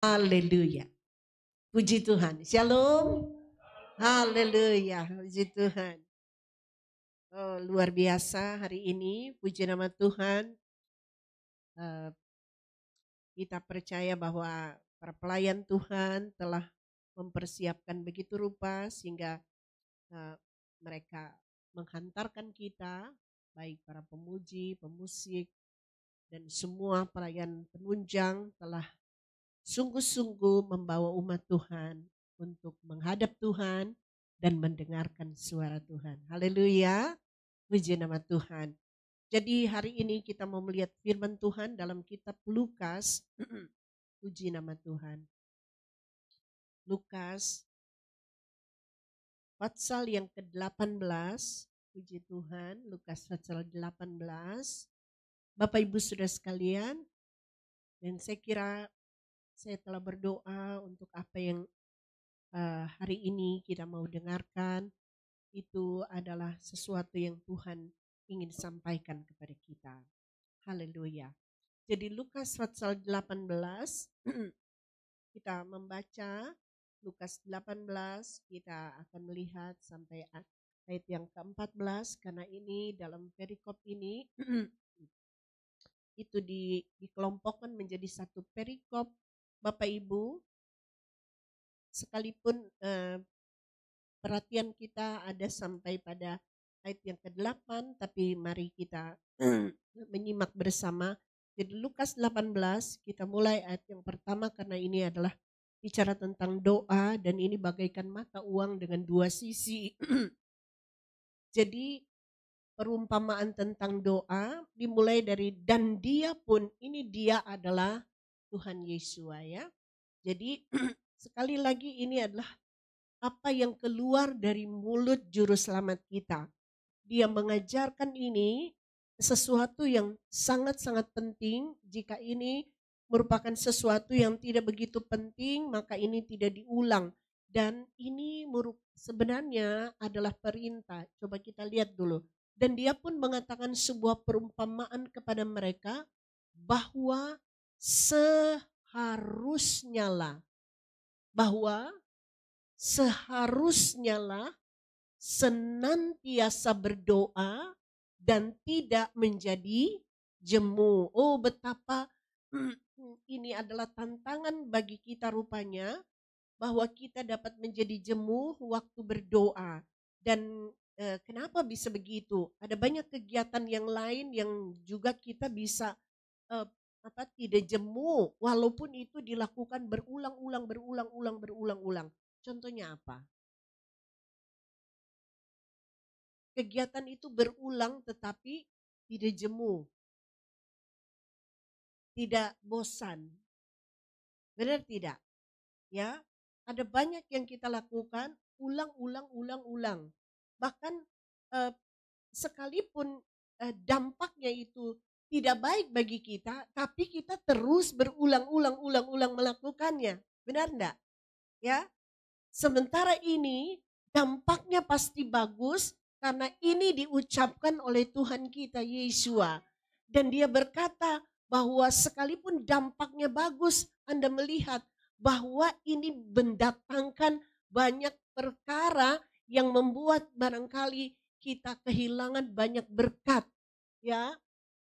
Haleluya. Puji Tuhan. Shalom. Haleluya. Puji Tuhan. Oh, luar biasa hari ini. Puji nama Tuhan. Eh, Kita percaya bahwa para pelayan Tuhan telah mempersiapkan begitu rupa sehingga eh, mereka menghantarkan kita, baik para pemuji, pemusik, dan semua pelayan penunjang telah sungguh-sungguh membawa umat Tuhan untuk menghadap Tuhan dan mendengarkan suara Tuhan. Haleluya, puji nama Tuhan. Jadi hari ini kita mau melihat firman Tuhan dalam kitab Lukas. Puji nama Tuhan. Lukas pasal yang ke-18. Puji Tuhan, Lukas pasal 18. Bapak Ibu Saudara sekalian, dan saya kira saya telah berdoa untuk apa yang hari ini kita mau dengarkan, itu adalah sesuatu yang Tuhan ingin sampaikan kepada kita. Haleluya. Jadi Lukas pasal 18, kita membaca Lukas 18, kita akan melihat sampai ayat yang ke-14, karena ini dalam perikop ini itu dikelompokkan menjadi satu perikop. Bapak Ibu, sekalipun perhatian kita ada sampai pada ayat yang ke-8, tapi mari kita menyimak bersama. Jadi Lukas 18, kita mulai ayat yang pertama karena ini adalah bicara tentang doa dan ini bagaikan mata uang dengan dua sisi. Jadi perumpamaan tentang doa dimulai dari dan dia pun, ini dia adalah Tuhan Yesus ya. Jadi sekali lagi ini adalah apa yang keluar dari mulut juru selamat kita. Dia mengajarkan ini sesuatu yang sangat-sangat penting. Jika ini merupakan sesuatu yang tidak begitu penting, maka ini tidak diulang. Dan ini sebenarnya adalah perintah. Coba kita lihat dulu. Dan dia pun mengatakan sebuah perumpamaan kepada mereka bahwa seharusnya senantiasa berdoa dan tidak menjadi jemu. Oh, betapa ini adalah tantangan bagi kita rupanya, bahwa kita dapat menjadi jemu waktu berdoa. Dan kenapa bisa begitu? Ada banyak kegiatan yang lain yang juga kita bisa tidak jemu, walaupun itu dilakukan berulang-ulang. Contohnya apa? Kegiatan itu berulang tetapi tidak jemu, tidak bosan. Benar tidak? Ya, ada banyak yang kita lakukan ulang. Bahkan sekalipun dampaknya itu tidak baik bagi kita, tapi kita terus berulang-ulang melakukannya. Benar enggak? Ya. Sementara ini dampaknya pasti bagus karena ini diucapkan oleh Tuhan kita Yesua. Dan dia berkata bahwa sekalipun dampaknya bagus, Anda melihat bahwa ini mendatangkan banyak perkara yang membuat barangkali kita kehilangan banyak berkat. Ya,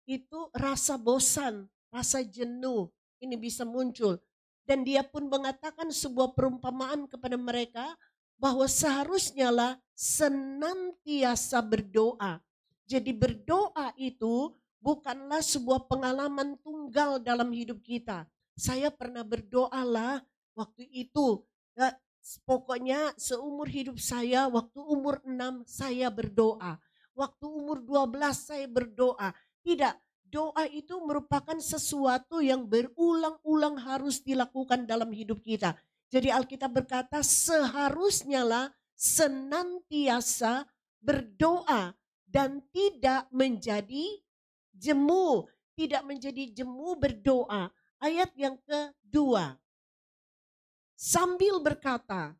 itu rasa bosan, rasa jenuh, ini bisa muncul. Dan dia pun mengatakan sebuah perumpamaan kepada mereka bahwa seharusnya lah senantiasa berdoa. Jadi berdoa itu bukanlah sebuah pengalaman tunggal dalam hidup kita. Saya pernah berdoa lah waktu itu. Pokoknya seumur hidup saya, waktu umur 6 saya berdoa. Waktu umur 12 saya berdoa. Tidak, doa itu merupakan sesuatu yang berulang-ulang harus dilakukan dalam hidup kita. Jadi Alkitab berkata seharusnya lah senantiasa berdoa dan tidak menjadi jemu. Tidak menjadi jemu berdoa. Ayat yang kedua. Sambil berkata,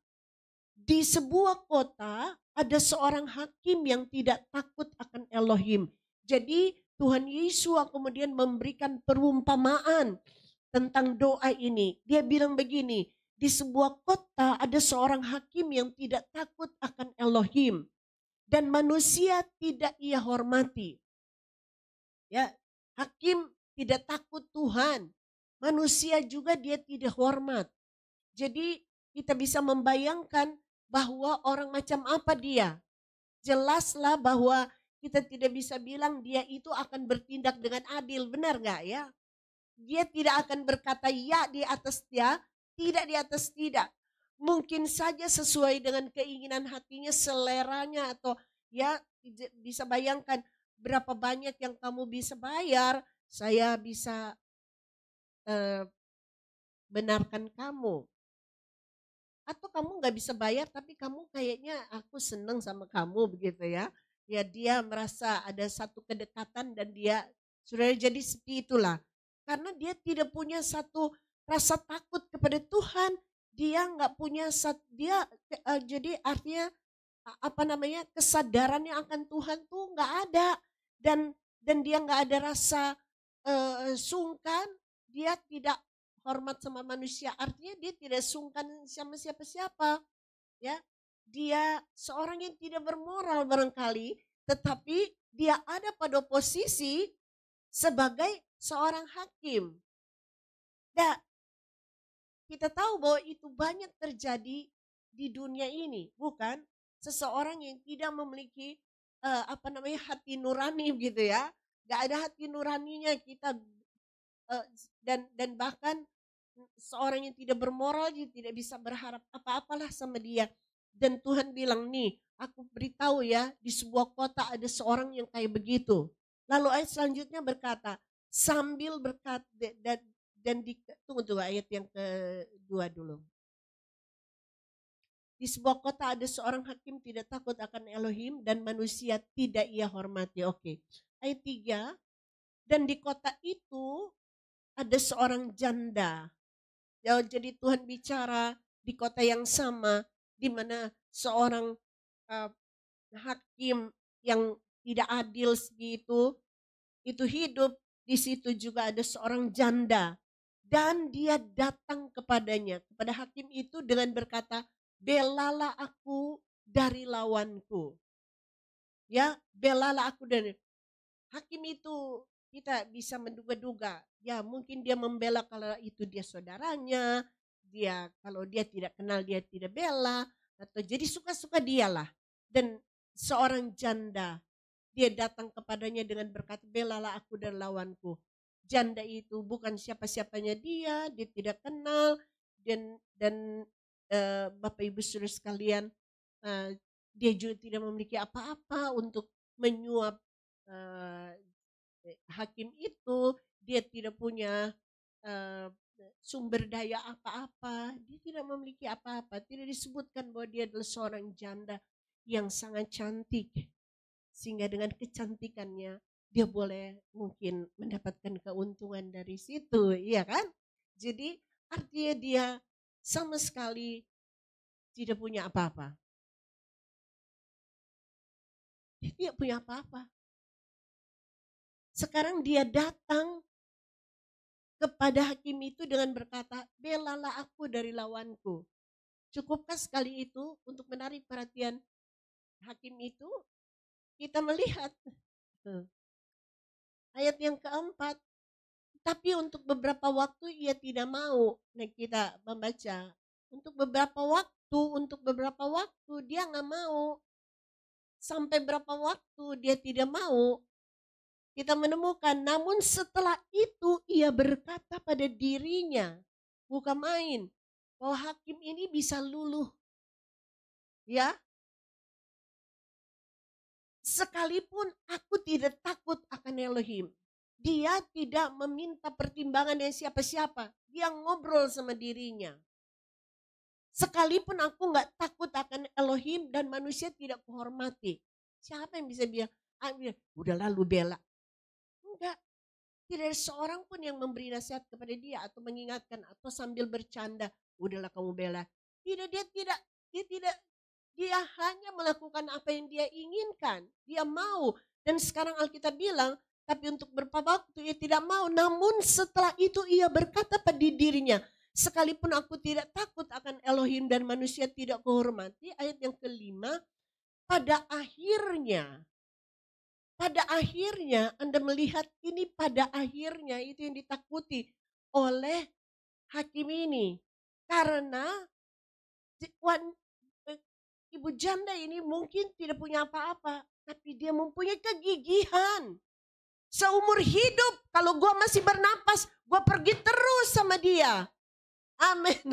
di sebuah kota ada seorang hakim yang tidak takut akan Elohim. Jadi Tuhan Yesus kemudian memberikan perumpamaan tentang doa ini. Dia bilang begini, di sebuah kota ada seorang hakim yang tidak takut akan Elohim dan manusia tidak ia hormati. Ya, hakim tidak takut Tuhan. Manusia juga dia tidak hormat. Jadi kita bisa membayangkan bahwa orang macam apa dia. Jelaslah bahwa kita tidak bisa bilang dia itu akan bertindak dengan adil, benar nggak ya? Dia tidak akan berkata ya di atas ya, tidak di atas tidak. Mungkin saja sesuai dengan keinginan hatinya, seleranya atau ya bisa bayangkan berapa banyak yang kamu bisa bayar, saya bisa benarkan kamu. Atau kamu nggak bisa bayar tapi kamu kayaknya aku seneng sama kamu begitu ya. Ya dia merasa ada satu kedekatan dan dia sudah jadi seperti itulah. Karena dia tidak punya satu rasa takut kepada Tuhan. Dia nggak punya jadi artinya apa namanya kesadarannya akan Tuhan tuh nggak ada. Dan dia nggak ada rasa sungkan. Dia tidak hormat sama manusia, artinya dia tidak sungkan sama siapa-siapa, ya. Dia seorang yang tidak bermoral barangkali, tetapi dia ada pada posisi sebagai seorang hakim. Dan kita tahu bahwa itu banyak terjadi di dunia ini, bukan? Seseorang yang tidak memiliki hati nurani gitu ya. Gak ada hati nuraninya kita dan bahkan seorang yang tidak bermoral dia tidak bisa berharap apa-apalah sama dia. Dan Tuhan bilang nih, aku beritahu ya, di sebuah kota ada seorang yang kayak begitu. Lalu ayat selanjutnya berkata, sambil berkata tunggu ayat yang kedua dulu. Di sebuah kota ada seorang hakim tidak takut akan Elohim dan manusia tidak ia hormati. Oke. Ayat 3, dan di kota itu ada seorang janda. Ya, jadi Tuhan bicara di kota yang sama di mana seorang hakim yang tidak adil itu hidup. Di situ juga ada seorang janda dan dia datang kepadanya, kepada hakim itu dengan berkata, belalah aku dari lawanku. Ya, belalah aku dari hakim itu. Kita bisa menduga-duga, ya mungkin dia membela kalau itu dia saudaranya, dia kalau dia tidak kenal dia tidak bela, atau jadi suka-suka dialah. Dan seorang janda, dia datang kepadanya dengan berkata, belalah aku dan lawanku. Janda itu bukan siapa-siapanya dia tidak kenal, dan Bapak Ibu Saudara sekalian, dia juga tidak memiliki apa-apa untuk menyuap hakim itu. Dia tidak punya sumber daya apa-apa, dia tidak memiliki apa-apa. Tidak disebutkan bahwa dia adalah seorang janda yang sangat cantik, sehingga dengan kecantikannya dia boleh mungkin mendapatkan keuntungan dari situ, iya kan? Jadi artinya dia sama sekali tidak punya apa-apa. Dia tidak punya apa-apa. Sekarang dia datang kepada hakim itu dengan berkata, belalah aku dari lawanku. Cukupkah sekali itu untuk menarik perhatian hakim itu? Kita melihat ayat yang keempat, tapi untuk beberapa waktu ia tidak mau. Nah, kita membaca, untuk beberapa waktu dia nggak mau. Sampai berapa waktu dia tidak mau, kita menemukan, namun setelah itu ia berkata pada dirinya, bukan main, bahwa hakim ini bisa luluh. Ya, sekalipun aku tidak takut akan Elohim. Dia tidak meminta pertimbangan dari siapa-siapa. Dia ngobrol sama dirinya. Sekalipun aku nggak takut akan Elohim dan manusia tidak kuhormati. Siapa yang bisa bilang, udah lalu bela. Enggak. Tidak ada seorang pun yang memberi nasihat kepada dia atau mengingatkan atau sambil bercanda, udahlah kamu bela. Tidak, dia tidak, dia hanya melakukan apa yang dia inginkan. Dia mau. Dan sekarang Alkitab bilang, Tapi untuk beberapa waktu ia tidak mau. Namun setelah itu ia berkata pada dirinya, sekalipun aku tidak takut akan Elohim dan manusia tidak kuhormati. Ayat yang kelima, pada akhirnya Anda melihat ini pada akhirnya itu yang ditakuti oleh hakim ini. Karena ibu janda ini mungkin tidak punya apa-apa, tapi dia mempunyai kegigihan. Seumur hidup, kalau gue masih bernapas, gue pergi terus sama dia. Amin.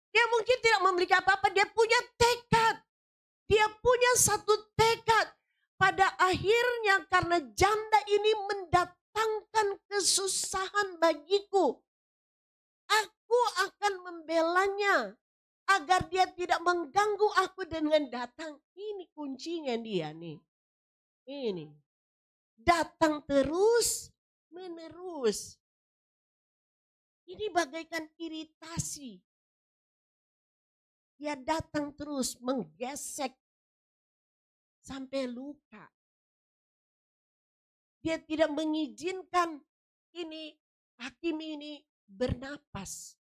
Dia mungkin tidak memiliki apa-apa, dia punya tekad. Dia punya satu tekad. Pada akhirnya karena janda ini mendatangkan kesusahan bagiku, aku akan membelanya agar dia tidak mengganggu aku dengan datang. Ini kuncinya dia nih. Ini. Datang terus menerus. Ini bagaikan iritasi. Dia datang terus menggesek sampai luka. Dia tidak mengizinkan ini hakim ini bernapas.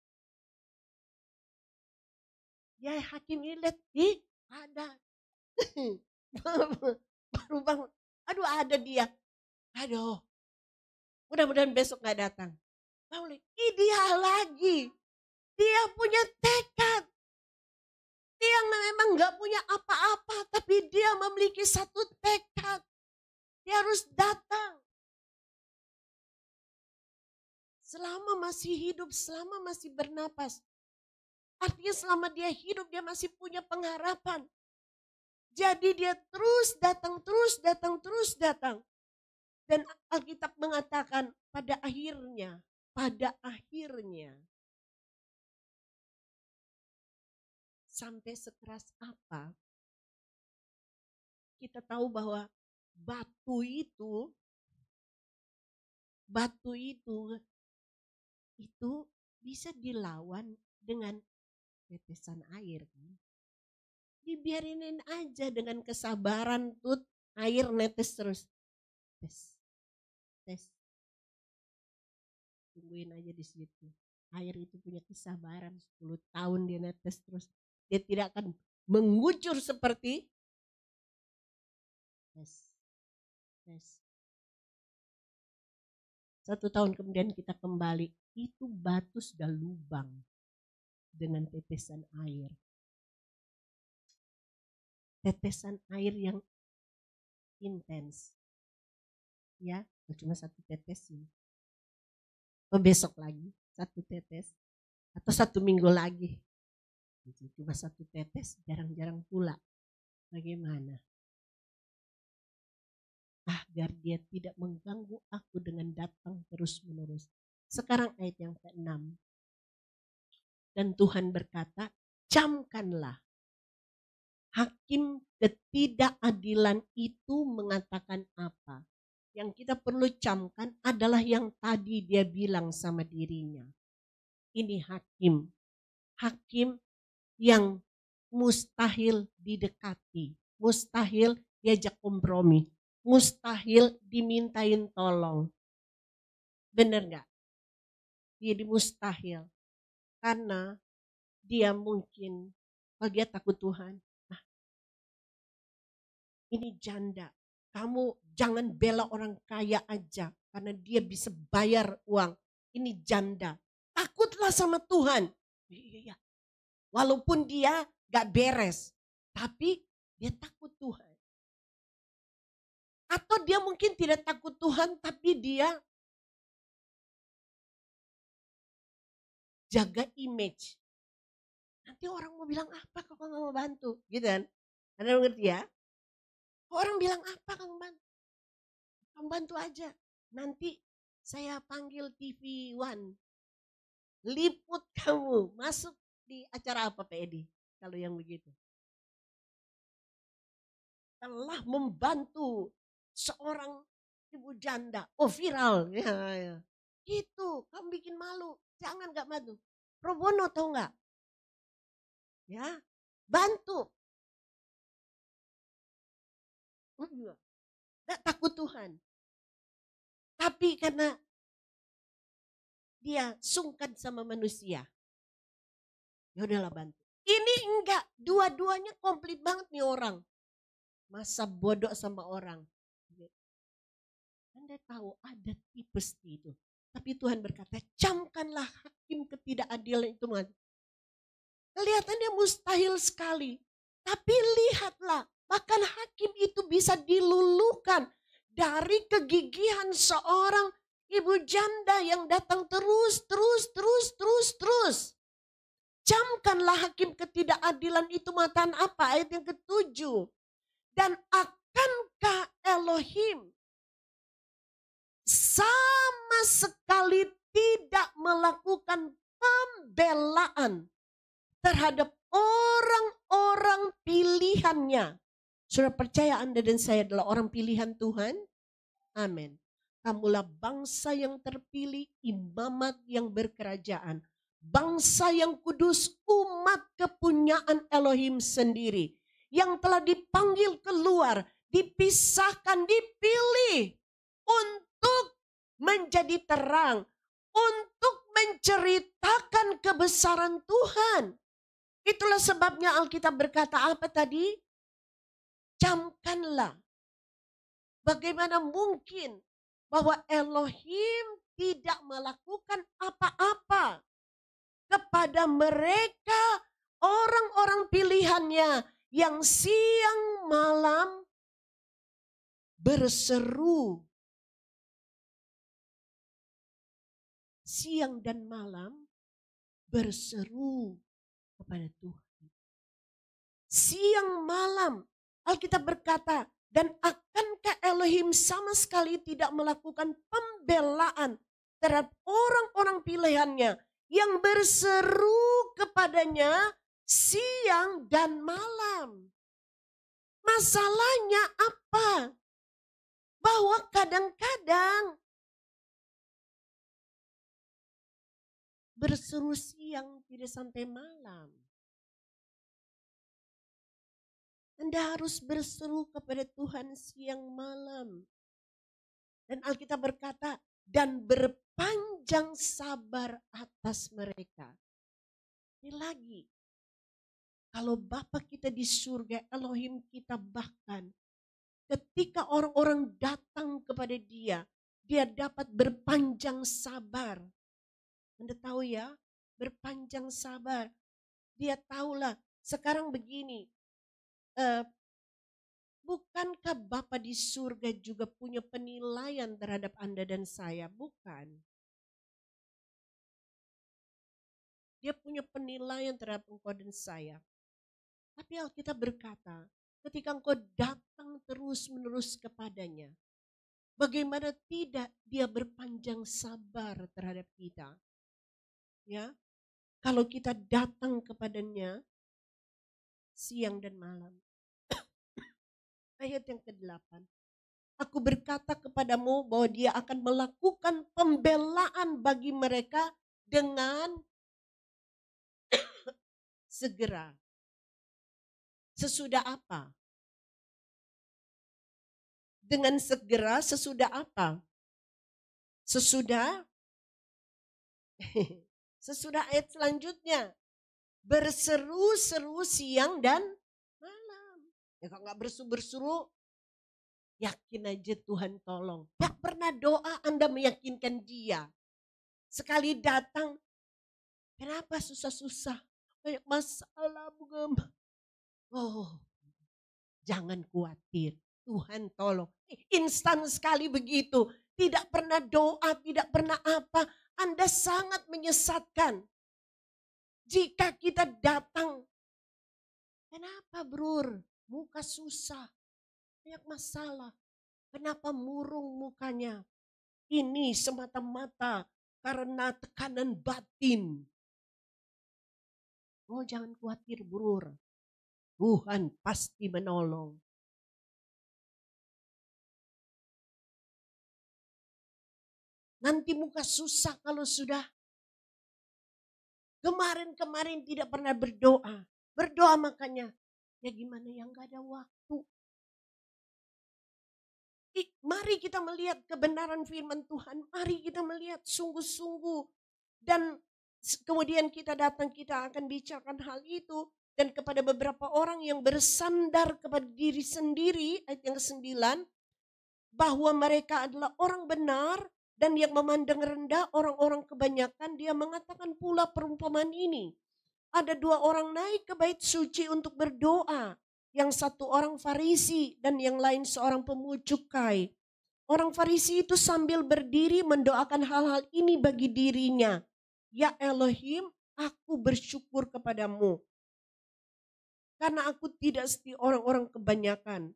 Ya hakim ini lihat, ada. Baru bangun. Aduh ada dia. Aduh. Mudah-mudahan besok gak datang. Lalu dia lagi. Dia punya tekad. Dia memang gak punya apa-apa. Tapi dia memiliki satu tekad. Dia harus datang. Selama masih hidup, selama masih bernapas. Artinya selama dia hidup, dia masih punya pengharapan. Jadi dia terus datang, terus datang, terus datang. Dan Alkitab mengatakan pada akhirnya, sampai sekeras apa, kita tahu bahwa batu itu bisa dilawan dengan tetesan air. Dibiarinin aja dengan kesabaran tuh air netes terus. Tes. Tungguin aja di situ. Air itu punya kesabaran 10 tahun dia netes terus. Dia tidak akan mengucur seperti tes. 1 tahun kemudian kita kembali. Itu batu sudah lubang dengan tetesan air. Tetesan air yang intens. Ya, cuma 1 tetes ini. Besok lagi 1 tetes atau 1 minggu lagi cuma 1 tetes, jarang-jarang pula. Bagaimana? Agar dia tidak mengganggu aku dengan datang terus menerus. Sekarang ayat yang ke-6. Dan Tuhan berkata, camkanlah. Hakim ketidakadilan itu mengatakan apa? Yang kita perlu camkan adalah yang tadi dia bilang sama dirinya. Ini hakim. Hakim yang mustahil didekati. Mustahil diajak kompromi. Mustahil dimintain tolong. Benar gak? Dia mustahil. Karena dia mungkin, kalau dia takut Tuhan. Ini janda. Kamu jangan bela orang kaya aja. Karena dia bisa bayar uang. Ini janda. Takutlah sama Tuhan. Iya. Walaupun dia gak beres. Tapi dia takut Tuhan. Atau dia mungkin tidak takut Tuhan. Tapi dia jaga image. Nanti orang mau bilang apa kalau gak mau bantu. Gitu kan. Anda mengerti ya? Orang bilang apa kamu bantu? Kamu bantu aja. Nanti saya panggil TV One. Liput kamu. Masuk di acara apa Pak Edi? Kalau yang begitu. Telah membantu seorang ibu janda. Oh viral. Ya. Gitu. Kamu bikin malu. Jangan gak bantu. Pro bono tau gak? Ya. Bantu. Gak takut Tuhan. Tapi karena dia sungkan sama manusia. Ya udahlah bantu. Ini enggak, dua-duanya komplit banget nih orang. Masa bodoh sama orang. Anda tahu ada tipe seperti itu. Tapi Tuhan berkata, camkanlah hakim ketidakadilan itu. Kelihatannya mustahil sekali. Tapi lihatlah, bahkan hakim itu bisa diluluhkan dari kegigihan seorang ibu janda yang datang terus. Camkanlah hakim ketidakadilan itu matan apa? Ayat yang ke-7. Dan akankah Elohim sama sekali tidak melakukan pembelaan terhadap orang-orang pilihannya? Sudah percaya Anda dan saya adalah orang pilihan Tuhan? Amin. Kamulah bangsa yang terpilih, imamat yang berkerajaan. Bangsa yang kudus, umat kepunyaan Elohim sendiri. Yang telah dipanggil keluar, dipisahkan, dipilih untuk menjadi terang. Untuk menceritakan kebesaran Tuhan. Itulah sebabnya Alkitab berkata apa tadi? Camkanlah. Bagaimana mungkin bahwa Elohim tidak melakukan apa-apa kepada mereka orang-orang pilihannya yang siang malam berseru. Siang dan malam berseru kepada Tuhan. Siang malam Alkitab berkata, dan akankah Elohim sama sekali tidak melakukan pembelaan terhadap orang-orang pilihannya yang berseru kepadanya siang dan malam. Masalahnya apa? Bahwa kadang-kadang berseru siang tidak sampai malam. Anda harus berseru kepada Tuhan siang malam. Dan Alkitab berkata, dan berpanjang sabar atas mereka. Ini lagi, kalau Bapa kita di surga, Elohim kita bahkan, ketika orang-orang datang kepada dia, dia dapat berpanjang sabar. Anda tahu ya, berpanjang sabar. Dia tahulah, sekarang begini, bukankah Bapa di surga juga punya penilaian terhadap Anda dan saya? Bukan. Dia punya penilaian terhadap engkau dan saya. Tapi Alkitab berkata, ketika engkau datang terus-menerus kepadanya, bagaimana tidak dia berpanjang sabar terhadap kita? Ya, kalau kita datang kepadanya siang dan malam. Ayat yang ke-8. Aku berkata kepadamu bahwa dia akan melakukan pembelaan bagi mereka dengan segera. Sesudah apa? Dengan segera sesudah apa? Sesudah ayat selanjutnya. Berseru-seru siang dan malam. Ya kalau nggak berseru-berseru, yakin aja Tuhan tolong. Gak pernah doa Anda meyakinkan dia. Sekali datang, kenapa susah-susah? Banyak masalah, bukan? Oh, jangan khawatir. Tuhan tolong. Instan sekali begitu. Tidak pernah doa, tidak pernah apa. Anda sangat menyesatkan. Jika kita datang, kenapa Brur? Muka susah, banyak masalah. Kenapa murung mukanya? Ini semata-mata karena tekanan batin. Oh jangan khawatir Brur. Tuhan pasti menolong. Nanti muka susah kalau sudah kemarin-kemarin tidak pernah berdoa. Berdoa makanya. Ya gimana yang gak ada waktu. Mari kita melihat kebenaran firman Tuhan. Mari kita melihat sungguh-sungguh. Dan kemudian kita datang, kita akan bicarakan hal itu. Dan kepada beberapa orang yang bersandar kepada diri sendiri, ayat yang ke-9, bahwa mereka adalah orang benar dan yang memandang rendah orang-orang kebanyakan, dia mengatakan pula perumpamaan ini. Ada 2 orang naik ke bait suci untuk berdoa. Yang satu orang Farisi dan yang lain seorang pemungut cukai. Orang Farisi itu sambil berdiri mendoakan hal-hal ini bagi dirinya. Ya Elohim, aku bersyukur kepadamu. Karena aku tidak seperti orang-orang kebanyakan.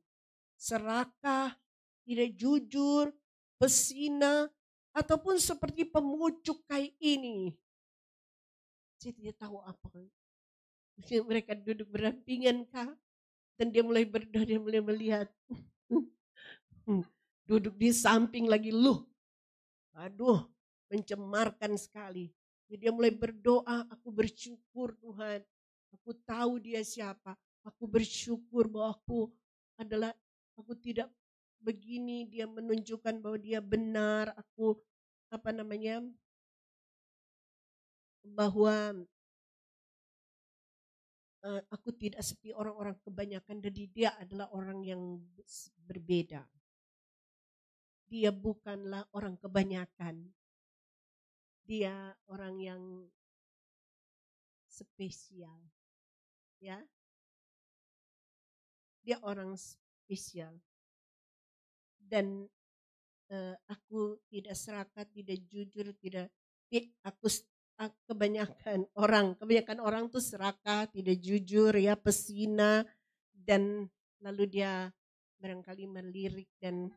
Serakah, tidak jujur, pesina, ataupun seperti pemungut cukai ini. Saya tidak tahu apa. Mereka duduk berdampingan kah? Dan dia mulai berdoa, dia mulai melihat. Duduk di samping lagi lu. Aduh, mencemarkan sekali. Jadi dia mulai berdoa, aku bersyukur Tuhan. Aku tahu dia siapa. Aku bersyukur bahwa aku tidak begini. Dia menunjukkan bahwa dia benar. Bahwa aku tidak seperti orang-orang kebanyakan. Jadi dia adalah orang yang berbeda. Dia bukanlah orang kebanyakan. Dia orang yang spesial. Ya. Dia orang spesial. Dan aku tidak serakah, tidak jujur, kebanyakan orang tuh serakah, tidak jujur, ya, pesina, dan lalu dia barangkali melirik dan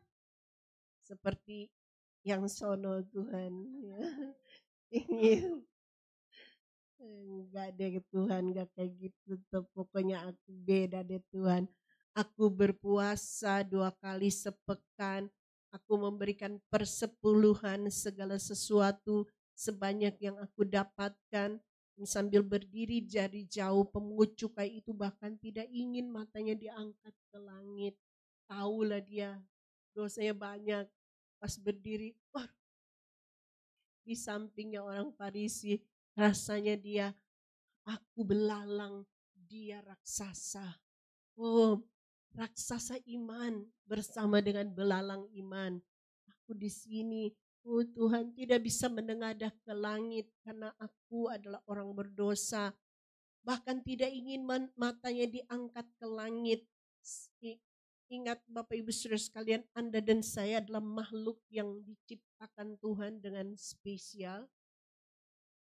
seperti yang sono Tuhan, ya. Ingin enggak deh Tuhan, enggak kayak gitu tuh. Pokoknya aku beda deh Tuhan. Aku berpuasa 2 kali sepekan. Aku memberikan persepuluhan segala sesuatu sebanyak yang aku dapatkan. Dan sambil berdiri dari jauh, pemungut cukai itu bahkan tidak ingin matanya diangkat ke langit. Taulah dia dosanya banyak. Pas berdiri, di sampingnya orang Farisi, rasanya dia, aku belalang, dia raksasa. Oh, raksasa iman bersama dengan belalang iman. Aku di sini, oh Tuhan, tidak bisa menengadah ke langit karena aku adalah orang berdosa. Bahkan tidak ingin matanya diangkat ke langit. Ingat Bapak Ibu Saudara sekalian, Anda dan saya adalah makhluk yang diciptakan Tuhan dengan spesial.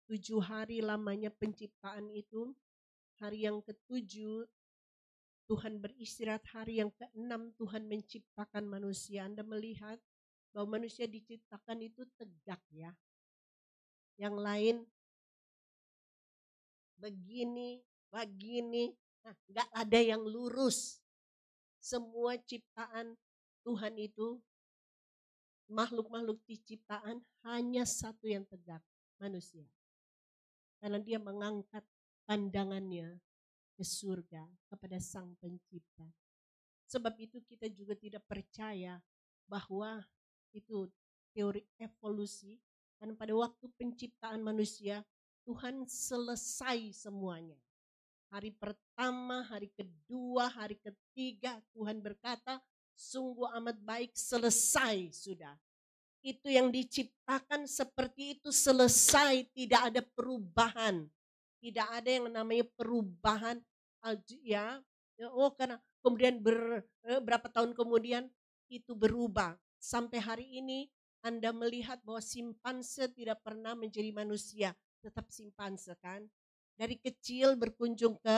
7 hari lamanya penciptaan itu. Hari yang ke-7 Tuhan beristirahat, hari yang ke-6 Tuhan menciptakan manusia. Anda melihat bahwa manusia diciptakan itu tegak, ya. Yang lain begini, nah, gak ada yang lurus. Semua ciptaan Tuhan itu, makhluk-makhluk ciptaan, hanya satu yang tegak, manusia. Karena dia mengangkat pandangannya ke surga, kepada Sang Pencipta. Sebab itu kita juga tidak percaya bahwa itu teori evolusi, karena pada waktu penciptaan manusia, Tuhan selesai semuanya. Hari pertama, hari kedua, hari ketiga, Tuhan berkata, sungguh amat baik, selesai sudah. Itu yang diciptakan seperti itu selesai, tidak ada perubahan. Tidak ada yang namanya perubahan, ya. Oh, karena kemudian berapa tahun kemudian itu berubah. Sampai hari ini Anda melihat bahwa simpanse tidak pernah menjadi manusia, tetap simpanse kan. Dari kecil berkunjung ke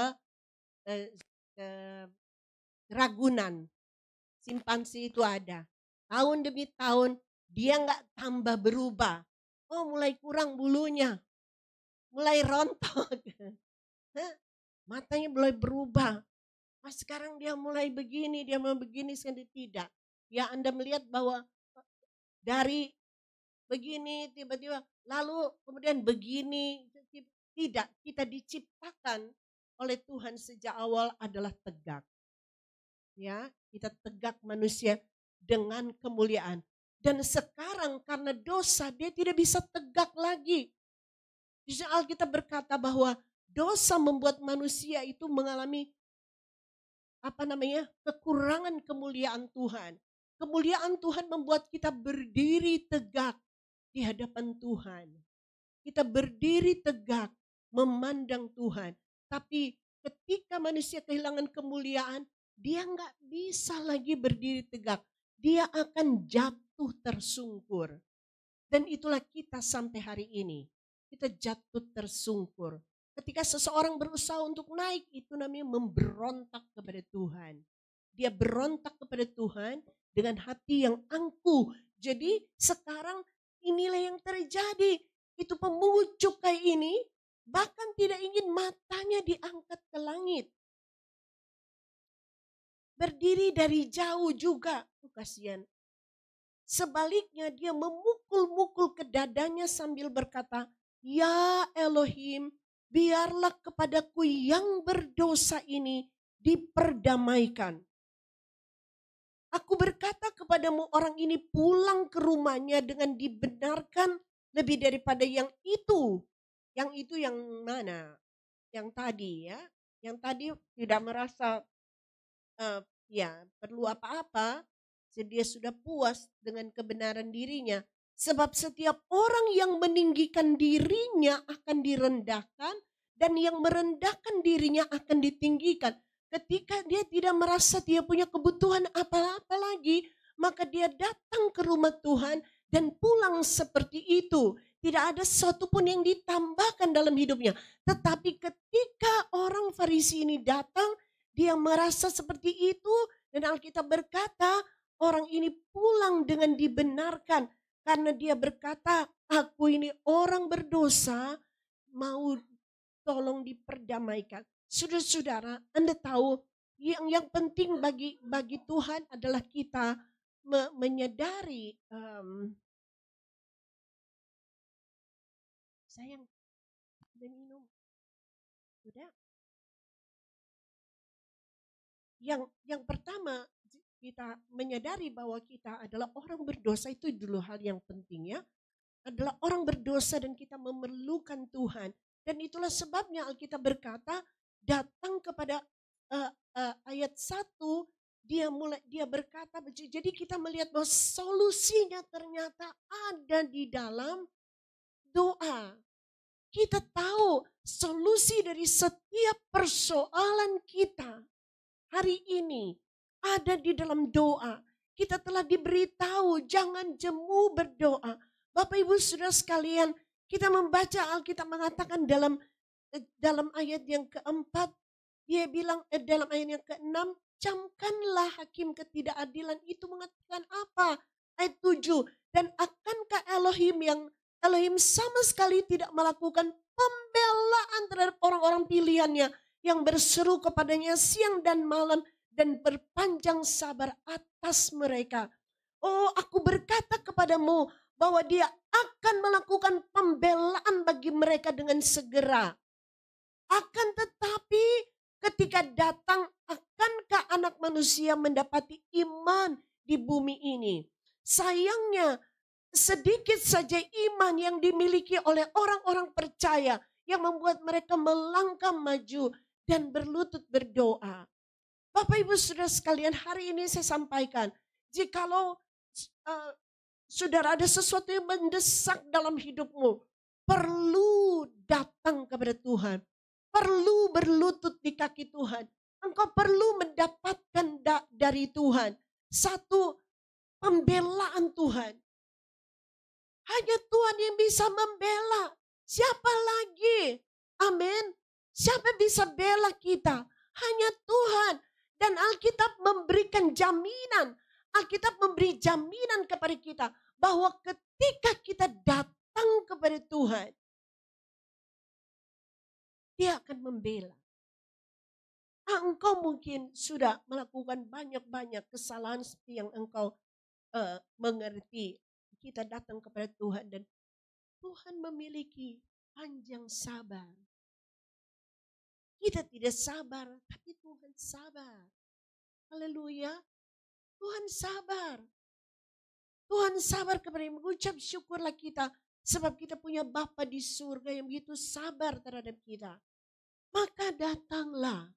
Ragunan, simpanse itu ada. Tahun demi tahun dia nggak tambah berubah. Oh, mulai kurang bulunya, mulai rontok, matanya mulai berubah. Mas sekarang dia mulai begini, sekarang tidak. Ya, Anda melihat bahwa dari begini tiba-tiba lalu kemudian begini. Tidak, kita diciptakan oleh Tuhan sejak awal adalah tegak. Ya, kita tegak manusia. dengan kemuliaan. Dan sekarang karena dosa dia tidak bisa tegak lagi. Jadi Alkitab berkata bahwa dosa membuat manusia itu mengalami kekurangan kemuliaan Tuhan. Kemuliaan Tuhan membuat kita berdiri tegak di hadapan Tuhan. Kita berdiri tegak memandang Tuhan. Tapi ketika manusia kehilangan kemuliaan, dia nggak bisa lagi berdiri tegak. Dia akan jatuh tersungkur. Dan itulah kita sampai hari ini. Kita jatuh tersungkur. Ketika seseorang berusaha untuk naik, itu namanya memberontak kepada Tuhan. Dia berontak kepada Tuhan dengan hati yang angkuh. Jadi sekarang inilah yang terjadi. Itu pemungut cukai ini bahkan tidak ingin matanya diangkat ke langit. Berdiri dari jauh juga. Kasihan. Sebaliknya dia memukul-mukul ke dadanya sambil berkata, "Ya Elohim, biarlah kepadaku yang berdosa ini diperdamaikan. Aku berkata kepadamu, orang ini pulang ke rumahnya dengan dibenarkan lebih daripada yang itu." Yang itu yang mana? Yang tadi ya. Yang tadi tidak merasa perlu apa-apa. Dia sudah puas dengan kebenaran dirinya. Sebab setiap orang yang meninggikan dirinya akan direndahkan. Dan yang merendahkan dirinya akan ditinggikan. Ketika dia tidak merasa dia punya kebutuhan apa-apa lagi, maka dia datang ke rumah Tuhan dan pulang seperti itu. Tidak ada sesuatu pun yang ditambahkan dalam hidupnya. Tetapi ketika orang Farisi ini datang, dia merasa seperti itu, dan Alkitab berkata orang ini pulang dengan dibenarkan. Karena dia berkata, aku ini orang berdosa, mau tolong diperdamaikan. Saudara-saudara, Anda tahu yang penting bagi Tuhan adalah kita menyadari sayang, udah minum, udah. Yang pertama kita menyadari bahwa kita adalah orang berdosa, itu dulu hal yang penting ya. Adalah orang berdosa dan kita memerlukan Tuhan. Dan itulah sebabnya Alkitab berkata, datang kepada ayat 1, dia berkata, jadi kita melihat bahwa solusinya ternyata ada di dalam doa. Kita tahu solusi dari setiap persoalan kita hari ini ada di dalam doa. Kita telah diberitahu jangan jemu berdoa. Bapak Ibu Saudara sekalian, kita membaca Alkitab mengatakan dalam ayat yang keempat, dia bilang dalam ayat yang keenam, camkanlah hakim ketidakadilan, itu mengatakan apa? Ayat 7, dan akankah Elohim sama sekali tidak melakukan pembelaan terhadap orang-orang pilihannya yang berseru kepadanya siang dan malam dan berpanjang sabar atas mereka. Oh, aku berkata kepadamu bahwa dia akan melakukan pembelaan bagi mereka dengan segera. Akan tetapi ketika datang, akankah anak manusia mendapati iman di bumi ini? Sayangnya sedikit saja iman yang dimiliki oleh orang-orang percaya yang membuat mereka melangkah maju dan berlutut berdoa. Bapak Ibu Saudara sekalian, hari ini saya sampaikan, jikalau saudara ada sesuatu yang mendesak dalam hidupmu, perlu datang kepada Tuhan. Perlu berlutut di kaki Tuhan. Engkau perlu mendapatkan dari Tuhan satu pembelaan Tuhan. Hanya Tuhan yang bisa membela. Siapa lagi? Amin. Siapa bisa bela kita? Hanya Tuhan. Dan Alkitab memberikan jaminan. Alkitab memberi jaminan kepada kita bahwa ketika kita datang kepada Tuhan, Dia akan membela. Engkau mungkin sudah melakukan banyak-banyak kesalahan seperti yang engkau mengerti. Kita datang kepada Tuhan dan Tuhan memiliki panjang sabar. Kita tidak sabar, tapi Tuhan sabar. Haleluya. Tuhan sabar. Tuhan sabar kepada yang mengucap syukurlah kita. Sebab kita punya Bapa di surga yang begitu sabar terhadap kita. Maka datanglah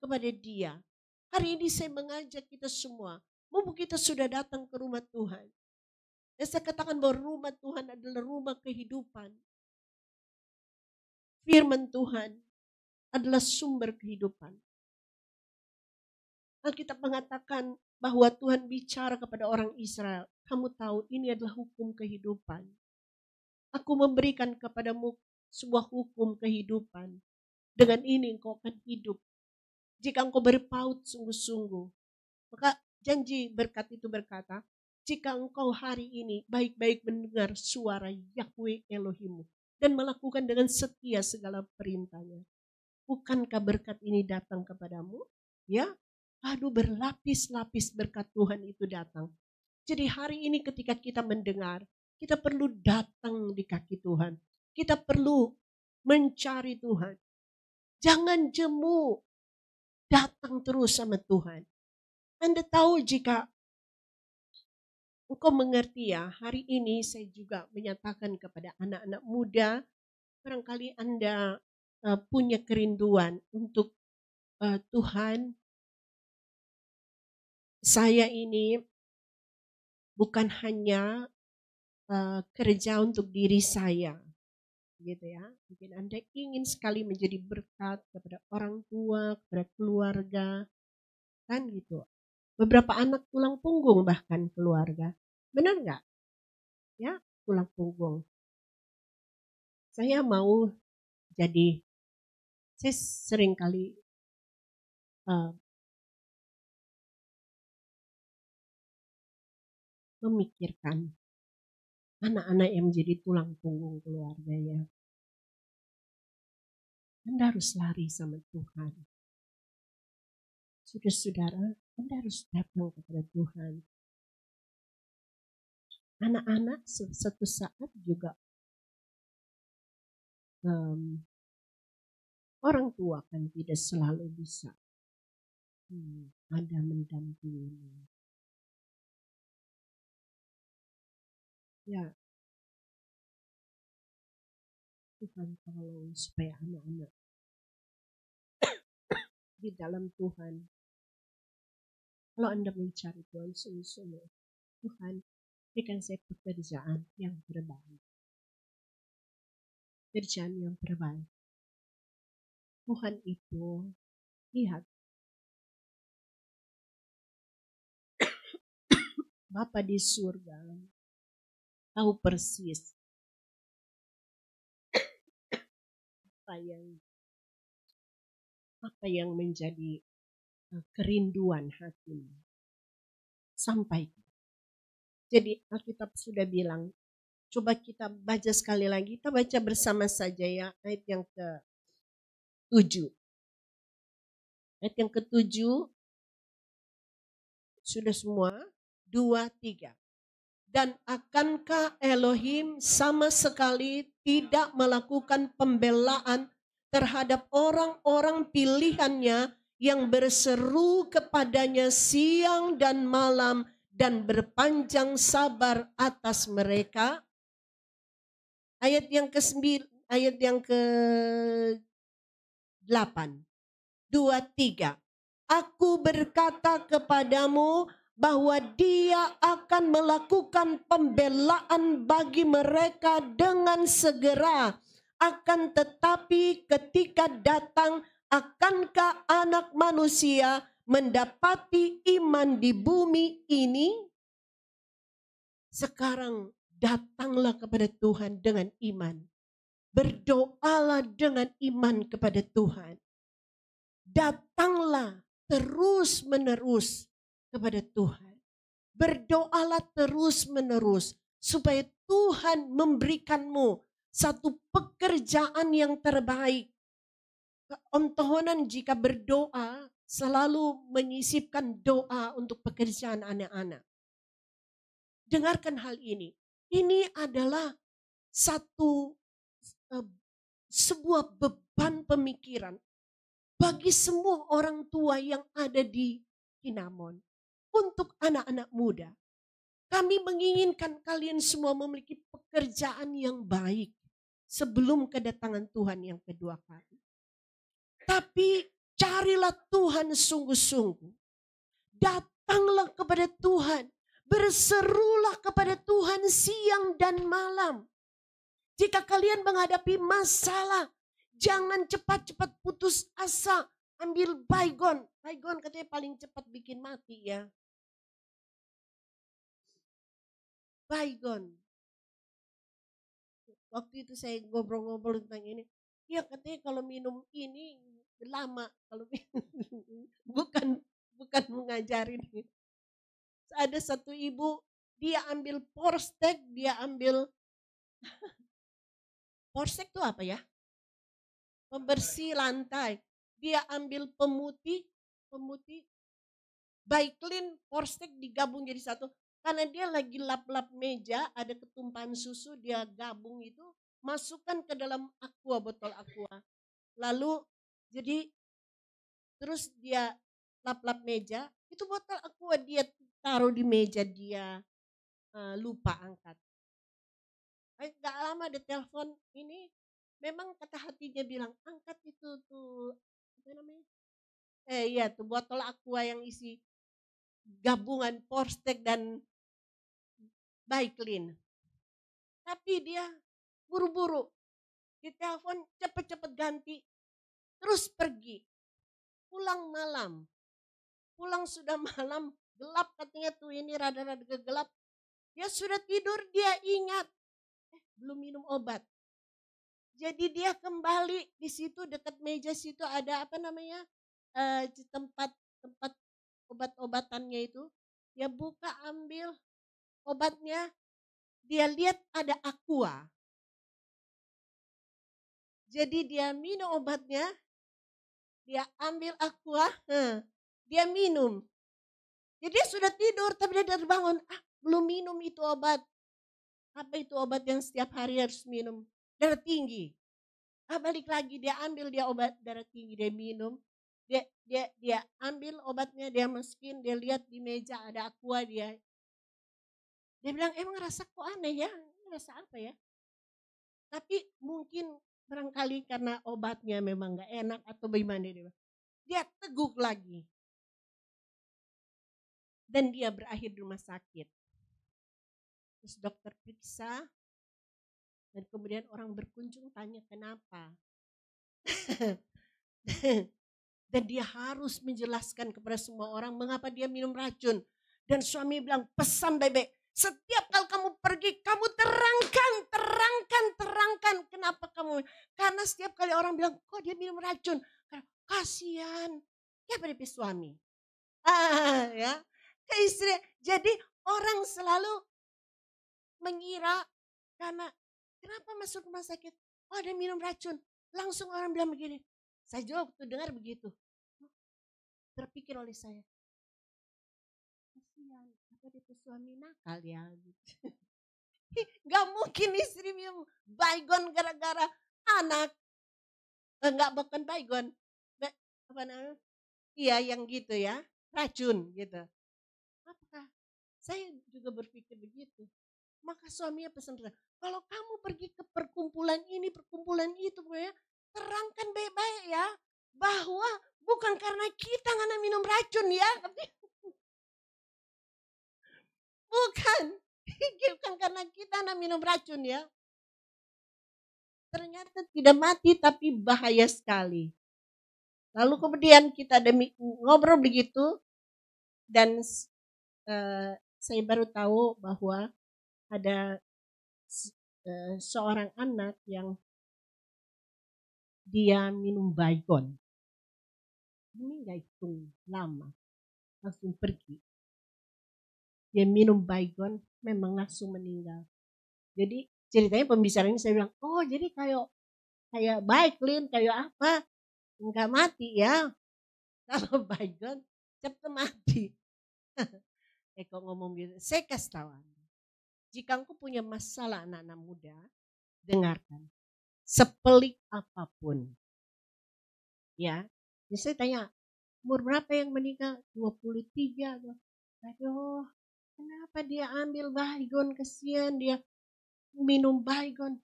kepada Dia. Hari ini saya mengajak kita semua, mumpung kita sudah datang ke rumah Tuhan. Dan saya katakan bahwa rumah Tuhan adalah rumah kehidupan. Firman Tuhan adalah sumber kehidupan. Alkitab mengatakan bahwa Tuhan bicara kepada orang Israel, kamu tahu ini adalah hukum kehidupan. Aku memberikan kepadamu sebuah hukum kehidupan. Dengan ini engkau akan hidup. Jika engkau berpaut sungguh-sungguh. Maka janji berkat itu berkata, jika engkau hari ini baik-baik mendengar suara Yahweh Elohimmu dan melakukan dengan setia segala perintahnya. Bukankah berkat ini datang kepadamu? Ya, aduh berlapis-lapis berkat Tuhan itu datang. Jadi hari ini ketika kita mendengar, kita perlu datang di kaki Tuhan. Kita perlu mencari Tuhan. Jangan jemu, datang terus sama Tuhan. Anda tahu jika engkau mengerti ya, hari ini saya juga menyatakan kepada anak-anak muda, barangkali Anda punya kerinduan untuk Tuhan, saya ini bukan hanya kerja untuk diri saya, gitu ya. Mungkin Anda ingin sekali menjadi berkat kepada orang tua, kepada keluarga, kan gitu. Beberapa anak tulang punggung bahkan keluarga, benar nggak? Ya, tulang punggung. Saya mau jadi, saya sering kali memikirkan anak-anak yang menjadi tulang punggung keluarga ya. Anda harus lari sama Tuhan. Saudara-saudara, Anda harus datang kepada Tuhan. Anak-anak suatu saat juga orang tua kan tidak selalu bisa ada mendampingi. Ya, Tuhan tolong supaya anak-anak di dalam Tuhan. Kalau Anda mencari Tuhan sungguh-sungguh, Tuhan berikan saya pekerjaan yang terbaik. Pekerjaan yang terbaik. Tuhan itu, lihat, Bapa di surga tahu persis apa yang menjadi kerinduan hatimu. Sampai. Jadi Alkitab sudah bilang, coba kita baca sekali lagi, kita baca bersama saja ya, ayat yang ke-7. Ayat yang ke-7, sudah semua, 2, 3. Dan akankah Elohim sama sekali tidak melakukan pembelaan terhadap orang-orang pilihannya yang berseru kepadanya siang dan malam dan berpanjang sabar atas mereka? Ayat yang ke-9, ayat yang ke-8. 2, 3. Aku berkata kepadamu bahwa Dia akan melakukan pembelaan bagi mereka dengan segera. Akan tetapi ketika datang, akankah anak manusia mendapati iman di bumi ini? Sekarang datanglah kepada Tuhan dengan iman. Berdoalah dengan iman kepada Tuhan. Datanglah terus-menerus kepada Tuhan. Berdoalah terus-menerus supaya Tuhan memberikanmu satu pekerjaan yang terbaik. Om Tohonan jika berdoa selalu menyisipkan doa untuk pekerjaan anak-anak. Dengarkan hal ini. Ini adalah sebuah beban pemikiran bagi semua orang tua yang ada di Kinamon. untuk anak-anak muda. Kami menginginkan kalian semua memiliki pekerjaan yang baik sebelum kedatangan Tuhan yang kedua kali. Tapi carilah Tuhan sungguh-sungguh. Datanglah kepada Tuhan. Berserulah kepada Tuhan siang dan malam. Jika kalian menghadapi masalah, jangan cepat-cepat putus asa. Ambil baygon. Baygon katanya paling cepat bikin mati ya. Baygon. Waktu itu saya ngobrol-ngobrol tentang ini. Ya katanya kalau minum ini lama. Kalau bukan mengajarin. Ada satu ibu, dia ambil Porstek, Porstek itu apa ya? Pembersih lantai. Dia ambil pemutih, Baiklin, Porstek digabung jadi satu. Karena dia lagi lap-lap meja, ada ketumpahan susu, dia gabung itu, masukkan ke dalam aqua, botol aqua. Lalu jadi terus dia lap-lap meja, itu botol aqua dia taruh di meja, dia lupa angkat. Gak lama ada telepon ini, memang kata hatinya bilang angkat itu tuh apa namanya? Iya tuh botol aqua yang isi gabungan Porstek dan Baiklin. Tapi dia buru-buru, ditelepon cepet-cepet ganti, terus pergi. Pulang malam, pulang sudah malam, gelap katanya tuh ini rada-rada gelap. Dia sudah tidur, dia ingat belum minum obat. Jadi dia kembali di situ dekat meja situ ada apa namanya tempat obat-obatannya itu. Dia buka ambil obatnya, dia lihat ada aqua. Jadi dia minum obatnya, dia ambil aqua, dia minum. Jadi dia sudah tidur tapi dia terbangun, belum minum itu obat. Apa itu obat yang setiap hari harus minum? Darah tinggi. Balik lagi dia ambil dia obat darah tinggi, dia minum. Dia ambil obatnya, dia masukin, dia lihat di meja ada aqua, dia bilang emang rasa kok aneh ya, rasa apa ya? Tapi mungkin barangkali karena obatnya memang gak enak atau bagaimana dia teguk lagi. Dan dia berakhir di rumah sakit. Terus dokter periksa, dan kemudian orang berkunjung tanya kenapa. Dan dia harus menjelaskan kepada semua orang mengapa dia minum racun. Dan suami bilang, pesan bebek, setiap kali kamu pergi, kamu terangkan. Kenapa kamu? Karena setiap kali orang bilang, kok dia minum racun? Kasihan. Ya pada suami. Ya. Ke istri. Jadi orang selalu mengira karena kenapa masuk rumah sakit? Oh dia minum racun. Langsung orang bilang begini. Saya juga waktu dengar begitu. Terpikir oleh saya. Kasihan. Apa dia suami nakal ya? Gak mungkin istri minum baygon gara-gara anak. Enggak bukan baygon. Apa namanya? Iya yang gitu ya. Racun gitu. Apakah? Saya juga berpikir begitu. Maka suaminya pesan-pesan, kalau kamu pergi ke perkumpulan ini, perkumpulan itu, ya, terangkan baik-baik ya, bahwa bukan karena kita nggak minum racun ya, bukan karena kita nggak minum racun ya. Ternyata tidak mati tapi bahaya sekali. Lalu kemudian kita ngobrol begitu dan saya baru tahu bahwa ada seorang anak yang dia minum baygon. Ini gak hitung lama, langsung pergi. Dia minum baygon, memang langsung meninggal. Jadi ceritanya pembicaraan ini saya bilang, oh jadi kayak Baiklin, kayak apa, enggak mati ya. Kalau baygon cepat mati. Kok ngomong gitu, saya kasih tahu. Jika engkau punya masalah anak-anak muda, dengarkan. Sepelik apapun. Ya, jadi saya tanya, umur berapa yang meninggal? 23. Aduh, kenapa dia ambil baygon, kesian dia minum baygon.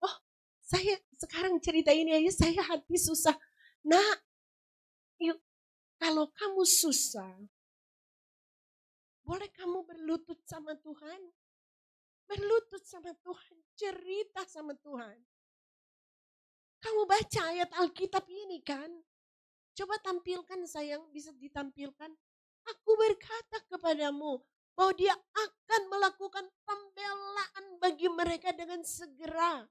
Oh, saya sekarang cerita ini aja saya hati susah. Nah, yuk, kalau kamu susah, boleh kamu berlutut sama Tuhan. Berlutut sama Tuhan, cerita sama Tuhan. Kamu baca ayat Alkitab ini kan? Coba tampilkan sayang, bisa ditampilkan. Aku berkata kepadamu bahwa dia akan melakukan pembelaan bagi mereka dengan segera.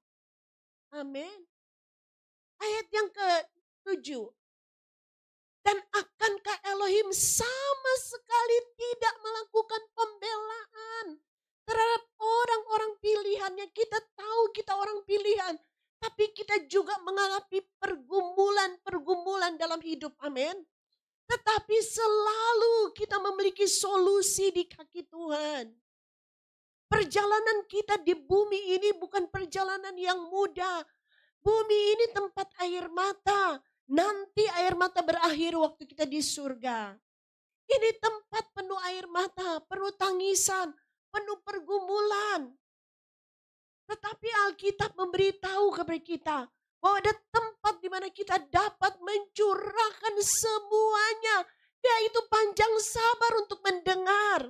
Amin. Ayat yang ke-7. Dan akankah Elohim sama sekali tidak melakukan pembelaan terhadap orang-orang pilihannya. Kita tahu kita orang pilihan. Tapi kita juga mengalami pergumulan-pergumulan dalam hidup. Amin. Tetapi selalu kita memiliki solusi di kaki Tuhan. Perjalanan kita di bumi ini bukan perjalanan yang mudah. Bumi ini tempat air mata. Nanti air mata berakhir waktu kita di surga. Ini tempat penuh air mata, penuh tangisan, penuh pergumulan. Tetapi Alkitab memberitahu kepada kita bahwa ada tempat di mana kita dapat mencurahkan semuanya. Yaitu panjang sabar untuk mendengar.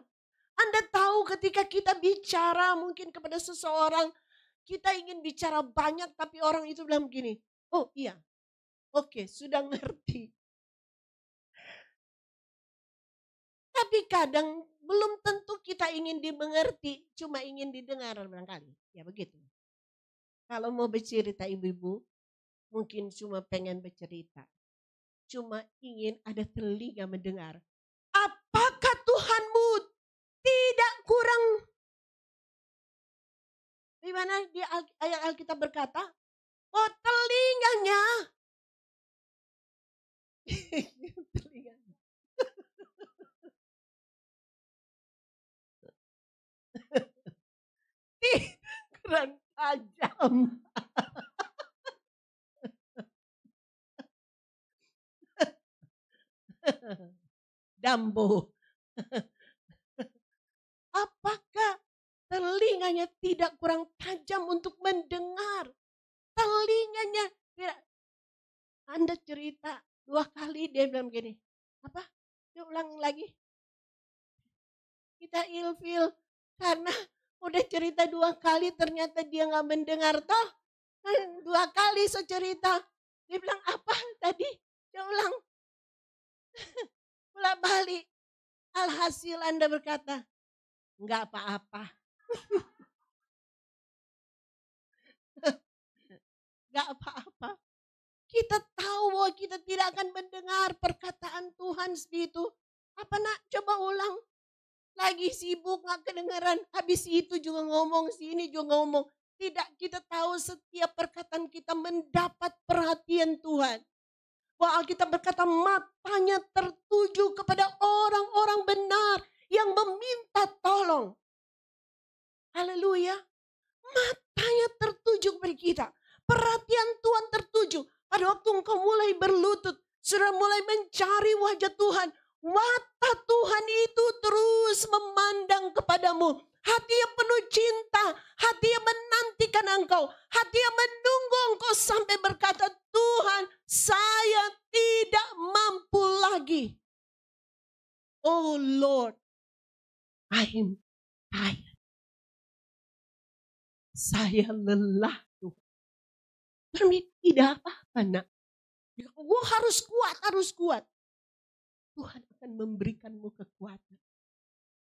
Anda tahu ketika kita bicara mungkin kepada seseorang, kita ingin bicara banyak tapi orang itu bilang begini, oh iya, oke, sudah ngerti. Tapi kadang belum tentu kita ingin dimengerti, cuma ingin didengar barangkali. Ya begitu. Kalau mau bercerita ibu-ibu, mungkin cuma pengen bercerita. Cuma ingin ada telinga mendengar. Apakah Tuhanmu tidak kurang? Di mana di ayat Alkitab berkata, oh telinganya. Telinganya. Kurang tajam. Dambo. Apakah telinganya tidak kurang tajam untuk mendengar? Telinganya tidak. Anda cerita 2 kali dia bilang begini. Apa? Dia ulang lagi. Kita ilfil karena udah cerita 2 kali ternyata dia gak mendengar toh. 2 kali saya cerita. Dia bilang apa tadi? Dia ulang. Bolak balik. Alhasil Anda berkata, enggak apa-apa. Enggak apa-apa. Kita tahu bahwa kita tidak akan mendengar perkataan Tuhan seperti itu. Apa nak? Coba ulang. Lagi sibuk gak kedengeran. Habis itu juga ngomong, sini juga ngomong. Tidak, kita tahu setiap perkataan kita mendapat perhatian Tuhan. Bahwa Alkitab berkata matanya tertuju kepada orang-orang benar yang meminta tolong. Haleluya. Matanya tertuju kepada kita. Perhatian Tuhan tertuju. Pada waktu engkau mulai berlutut, sudah mulai mencari wajah Tuhan. Mata Tuhan itu terus memandang kepadamu. Hati yang penuh cinta, hati yang menantikan engkau, hati yang menunggu engkau sampai berkata, Tuhan, saya tidak mampu lagi. Oh Lord, I am tired. Saya lelah Tuhan. Tapi tidak apa-apa nak. Gue harus kuat. Tuhan akan memberikanmu kekuatan.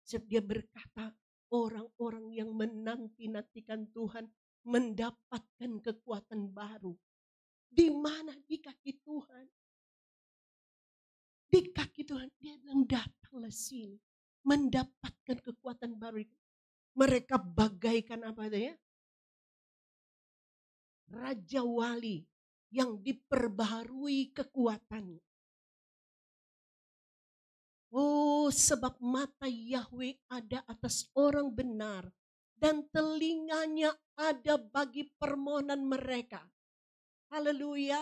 Sebab dia berkata, orang-orang yang menanti-nantikan Tuhan mendapatkan kekuatan baru. Di mana? Di kaki Tuhan. Di kaki Tuhan. Dia bilang datanglah sini. Mendapatkan kekuatan baru. Mereka bagaikan apa ya? Raja wali yang diperbaharui kekuatannya. Oh, sebab mata Yahweh ada atas orang benar dan telinganya ada bagi permohonan mereka. Haleluya.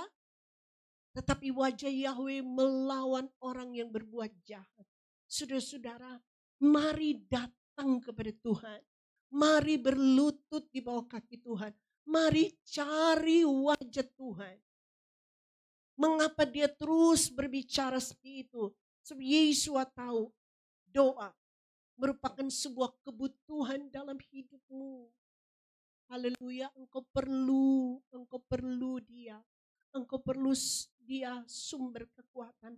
Tetapi wajah Yahweh melawan orang yang berbuat jahat. Saudara-saudara, Mari datang kepada Tuhan. Mari berlutut di bawah kaki Tuhan. Mari cari wajah Tuhan. Mengapa dia terus berbicara seperti itu? Sebab Yesus tahu doa merupakan sebuah kebutuhan dalam hidupmu. Haleluya, engkau perlu dia. Engkau perlu dia sumber kekuatan.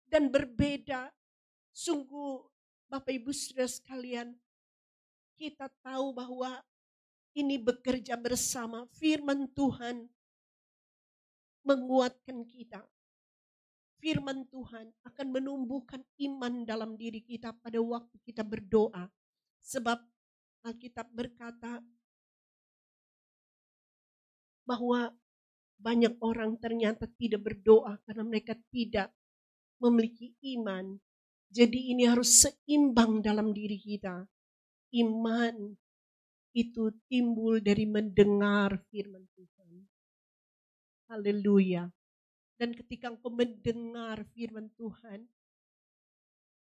Dan berbeda, sungguh Bapak Ibu Saudara sekalian, kita tahu bahwa ini bekerja bersama. Firman Tuhan menguatkan kita. Firman Tuhan akan menumbuhkan iman dalam diri kita pada waktu kita berdoa. Sebab Alkitab berkata bahwa banyak orang ternyata tidak berdoa karena mereka tidak memiliki iman. Jadi ini harus seimbang dalam diri kita. Iman itu timbul dari mendengar firman Tuhan. Haleluya. Dan ketika engkau mendengar firman Tuhan,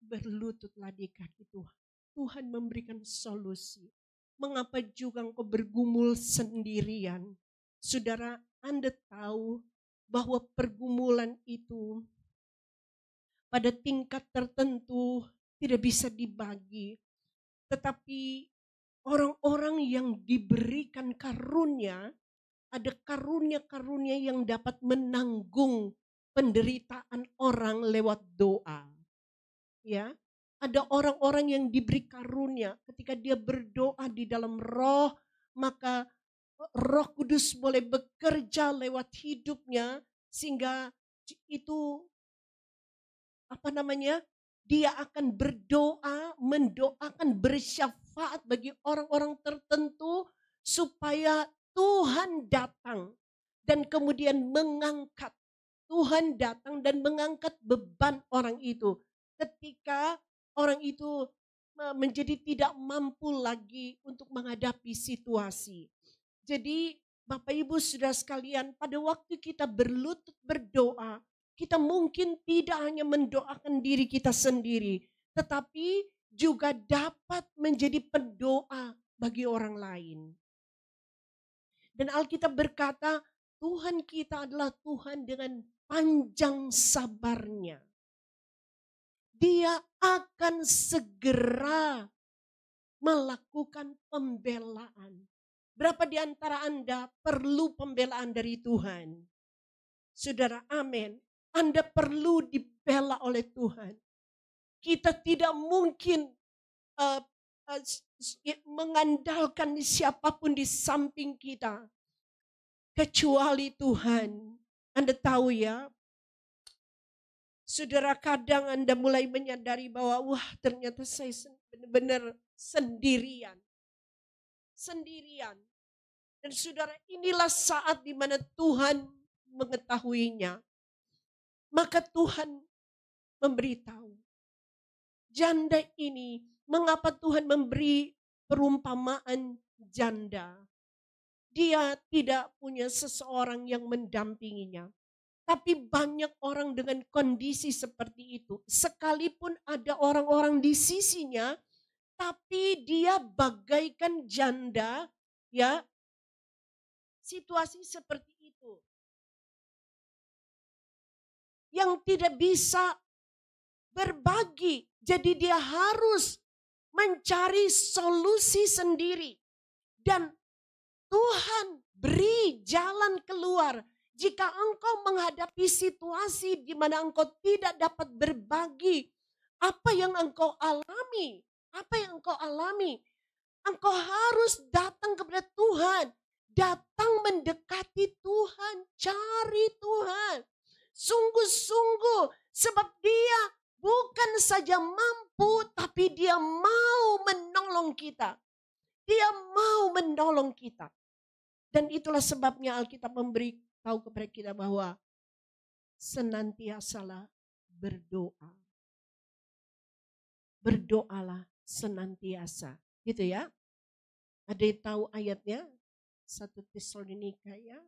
berlututlah di kaki Tuhan. Tuhan memberikan solusi. Mengapa juga engkau bergumul sendirian? Saudara, Anda tahu bahwa pergumulan itu pada tingkat tertentu tidak bisa dibagi. Tetapi orang-orang yang diberikan karunia, ada karunia-karunia yang dapat menanggung penderitaan orang lewat doa. Ya, ada orang-orang yang diberi karunia ketika dia berdoa di dalam roh, maka Roh Kudus boleh bekerja lewat hidupnya sehingga itu dia akan berdoa, mendoakan, bersyafaat bagi orang-orang tertentu supaya Tuhan datang dan kemudian mengangkat. Tuhan datang dan mengangkat beban orang itu. Ketika orang itu menjadi tidak mampu lagi untuk menghadapi situasi. Jadi Bapak Ibu Saudara sekalian, pada waktu kita berlutut berdoa, kita mungkin tidak hanya mendoakan diri kita sendiri, tetapi juga dapat menjadi pendoa bagi orang lain. Dan Alkitab berkata, Tuhan kita adalah Tuhan dengan panjang sabarnya. Dia akan segera melakukan pembelaan. Berapa di antara Anda perlu pembelaan dari Tuhan? Saudara, amin. Anda perlu dibela oleh Tuhan. Kita tidak mungkin mengandalkan siapapun di samping kita. Kecuali Tuhan. Anda tahu ya, saudara, kadang Anda mulai menyadari bahwa wah ternyata saya benar-benar sendirian. Dan saudara, inilah saat di mana Tuhan mengetahuinya. Maka Tuhan memberitahu. Janda ini, mengapa Tuhan memberi perumpamaan janda? Dia tidak punya seseorang yang mendampinginya. Tapi banyak orang dengan kondisi seperti itu. Sekalipun ada orang-orang di sisinya, tapi dia bagaikan janda, ya. Situasi seperti itu. Yang tidak bisa berbagi. Jadi dia harus mencari solusi sendiri. Dan Tuhan beri jalan keluar. Jika engkau menghadapi situasi di mana engkau tidak dapat berbagi apa yang engkau alami, engkau harus datang kepada Tuhan. Datang mendekati Tuhan, cari Tuhan. Sungguh-sungguh, sebab dia bukan saja mampu, tapi dia mau menolong kita. Dia mau menolong kita. Dan itulah sebabnya Alkitab memberitahu kepada kita bahwa senantiasalah berdoa. Berdoalah senantiasa. Gitu ya. Ada yang tahu ayatnya? 1 Tesalonika ya.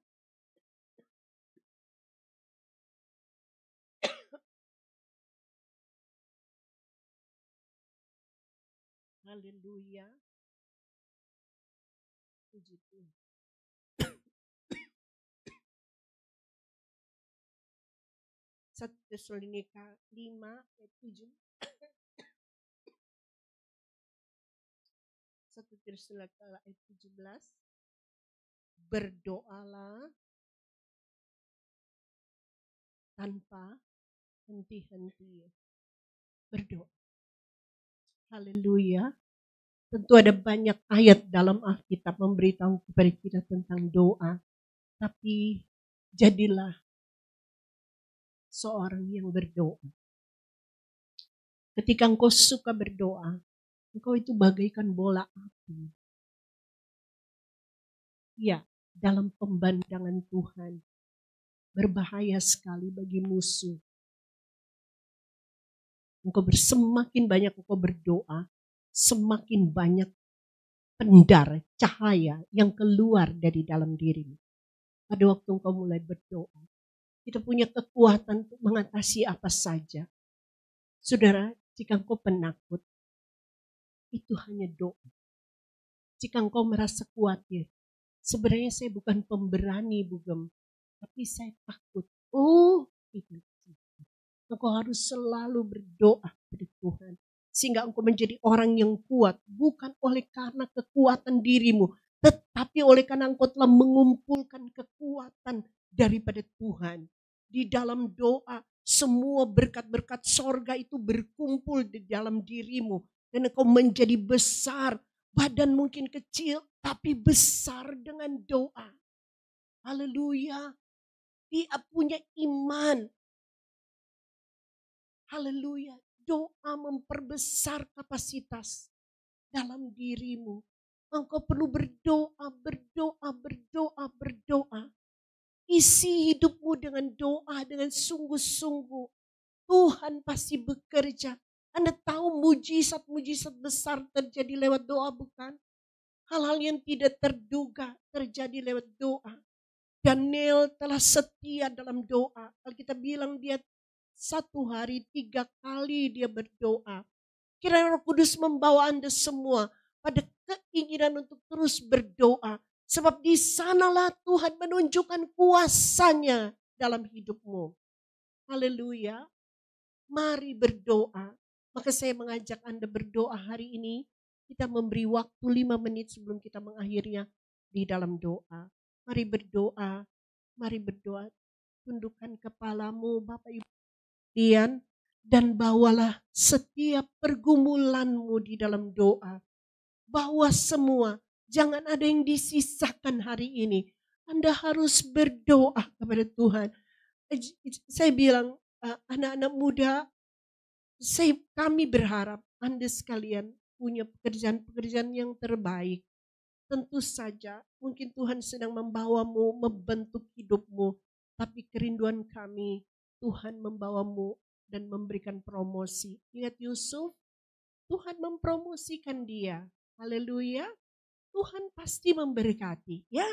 Haleluya. Puji Tuhan. 1 Tesalonika 5 ayat 7. 1 Tesalonika ayat 17. Berdoalah tanpa henti-henti. Berdoa. Haleluya. Tentu ada banyak ayat dalam Alkitab memberitahu kepada kita tentang doa. Tapi jadilah seorang yang berdoa. Ketika engkau suka berdoa, engkau itu bagaikan bola api. Ya, dalam pemandangan Tuhan. Berbahaya sekali bagi musuh. Semakin banyak engkau berdoa, semakin banyak pendar, cahaya yang keluar dari dalam dirimu. Pada waktu engkau mulai berdoa, kita punya kekuatan untuk mengatasi apa saja. Saudara, jika engkau penakut, itu hanya doa. Jika engkau merasa khawatir, sebenarnya saya bukan pemberani, Bugem, tapi saya takut. Oh, itu. Engkau harus selalu berdoa kepada Tuhan. Sehingga engkau menjadi orang yang kuat. Bukan oleh karena kekuatan dirimu. Tetapi oleh karena engkau telah mengumpulkan kekuatan daripada Tuhan. Di dalam doa, semua berkat-berkat sorga itu berkumpul di dalam dirimu. Dan engkau menjadi besar. Badan mungkin kecil, tapi besar dengan doa. Haleluya. Dia punya iman. Haleluya. Doa memperbesar kapasitas dalam dirimu. Engkau perlu berdoa, berdoa, berdoa, berdoa. Isi hidupmu dengan doa, dengan sungguh-sungguh. Tuhan pasti bekerja. Anda tahu mujizat-mujizat besar terjadi lewat doa, bukan? Hal-hal yang tidak terduga terjadi lewat doa. Daniel telah setia dalam doa. Kalau kita bilang dia 1 hari 3 kali dia berdoa. Kiranya Roh Kudus membawa Anda semua pada keinginan untuk terus berdoa. Sebab di sanalah Tuhan menunjukkan kuasa-Nya dalam hidupmu. Haleluya. Mari berdoa. Maka saya mengajak Anda berdoa hari ini. Kita memberi waktu 5 menit sebelum kita mengakhirinya di dalam doa. Mari berdoa. Mari berdoa. Tundukkan kepalamu Bapak Ibu. Dan bawalah setiap pergumulanmu di dalam doa. Bawa semua. Jangan ada yang disisakan hari ini. Anda harus berdoa kepada Tuhan. Saya bilang anak-anak muda, kami berharap Anda sekalian punya pekerjaan-pekerjaan yang terbaik. Tentu saja mungkin Tuhan sedang membawamu, membentuk hidupmu. Tapi kerinduan kami, Tuhan membawamu dan memberikan promosi. Ingat Yusuf, Tuhan mempromosikan dia. Haleluya. Tuhan pasti memberkati, ya.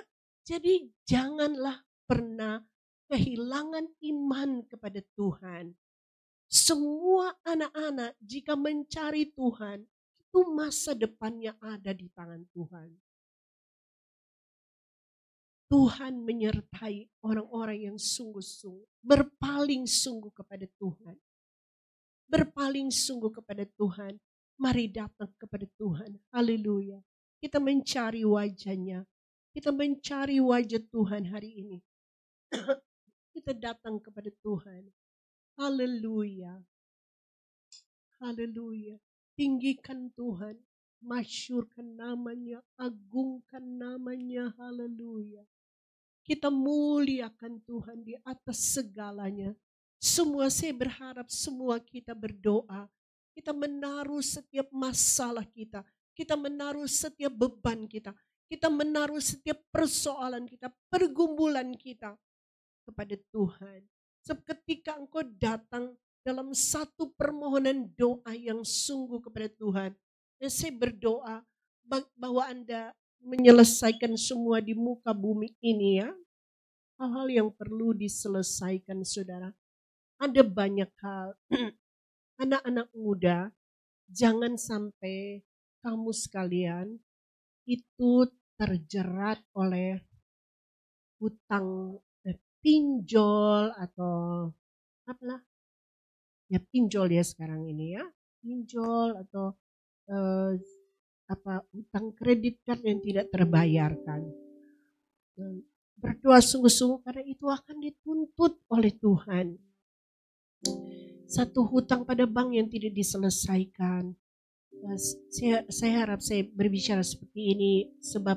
Jadi janganlah pernah kehilangan iman kepada Tuhan. Semua anak-anak jika mencari Tuhan, itu masa depannya ada di tangan Tuhan. Tuhan menyertai orang-orang yang sungguh-sungguh, berpaling sungguh kepada Tuhan. Berpaling sungguh kepada Tuhan. Mari datang kepada Tuhan. Haleluya. Kita mencari wajah-Nya. Kita mencari wajah Tuhan hari ini. Kita datang kepada Tuhan. Haleluya. Haleluya. Tinggikan Tuhan. Masyurkan namanya. Agungkan namanya. Haleluya. Kita muliakan Tuhan di atas segalanya. Saya berharap semua kita berdoa. Kita menaruh setiap masalah kita. Kita menaruh setiap beban kita. Kita menaruh setiap persoalan kita, pergumulan kita kepada Tuhan. Sebab ketika engkau datang dalam satu permohonan doa yang sungguh kepada Tuhan. Dan saya berdoa bahwa Anda menyelesaikan semua di muka bumi ini, ya. Hal-hal yang perlu diselesaikan, saudara. Ada banyak hal. Anak-anak muda, jangan sampai kamu sekalian itu terjerat oleh hutang pinjol atau apalah ya, pinjol ya sekarang ini ya, pinjol atau hutang kredit card yang tidak terbayarkan. Berdoa sungguh-sungguh karena itu akan dituntut oleh Tuhan. Satu hutang pada bank yang tidak diselesaikan. Saya harap saya berbicara seperti ini sebab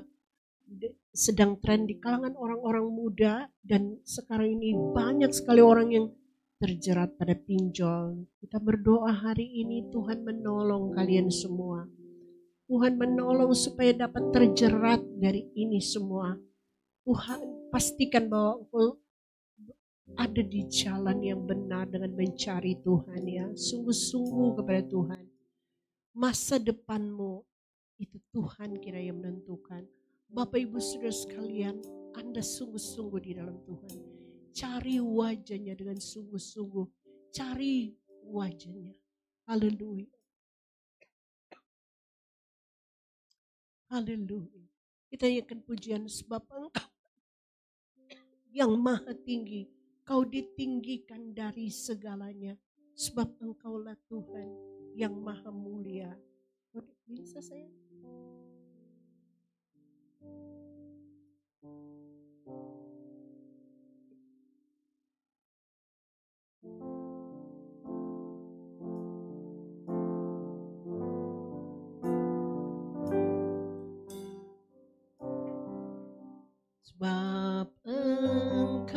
sedang tren di kalangan orang-orang muda dan sekarang ini banyak sekali orang yang terjerat pada pinjol. Kita berdoa hari ini Tuhan menolong kalian semua. Tuhan menolong supaya dapat terjerat dari ini semua. Tuhan pastikan bahwa engkau ada di jalan yang benar dengan mencari Tuhan ya. Sungguh-sungguh kepada Tuhan. Masa depanmu itu Tuhan kira yang menentukan. Bapak Ibu Saudara sekalian, Anda sungguh-sungguh di dalam Tuhan. Cari wajahnya dengan sungguh-sungguh. Cari wajahnya. Haleluya. Haleluya. Kita nyanyikan pujian sebab Engkau yang maha tinggi. Kau ditinggikan dari segalanya. Sebab Engkaulah Tuhan yang maha mulia. Bisa saya? Sebab Engkaulah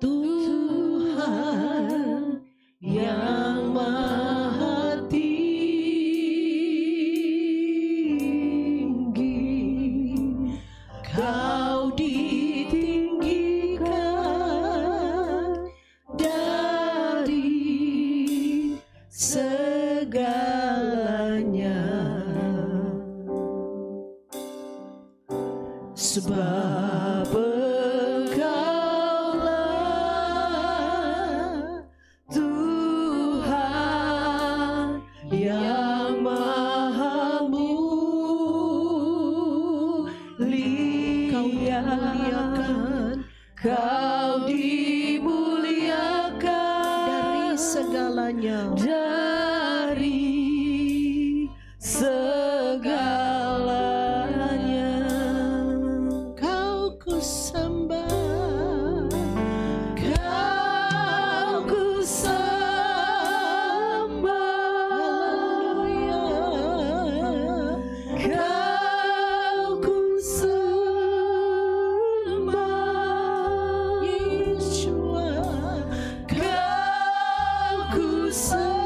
Tuhan yang maha tinggi, Kau ditinggikan dari segalanya. Sebab Engkaulah Tuhan yang maha muliakan, Kau dimuliakan dari segalanya, dari segalanya. Kau ku sembah, Kau ku sembah, haleluya. Kau ku sembah, Yeshua. Kau ku sembah,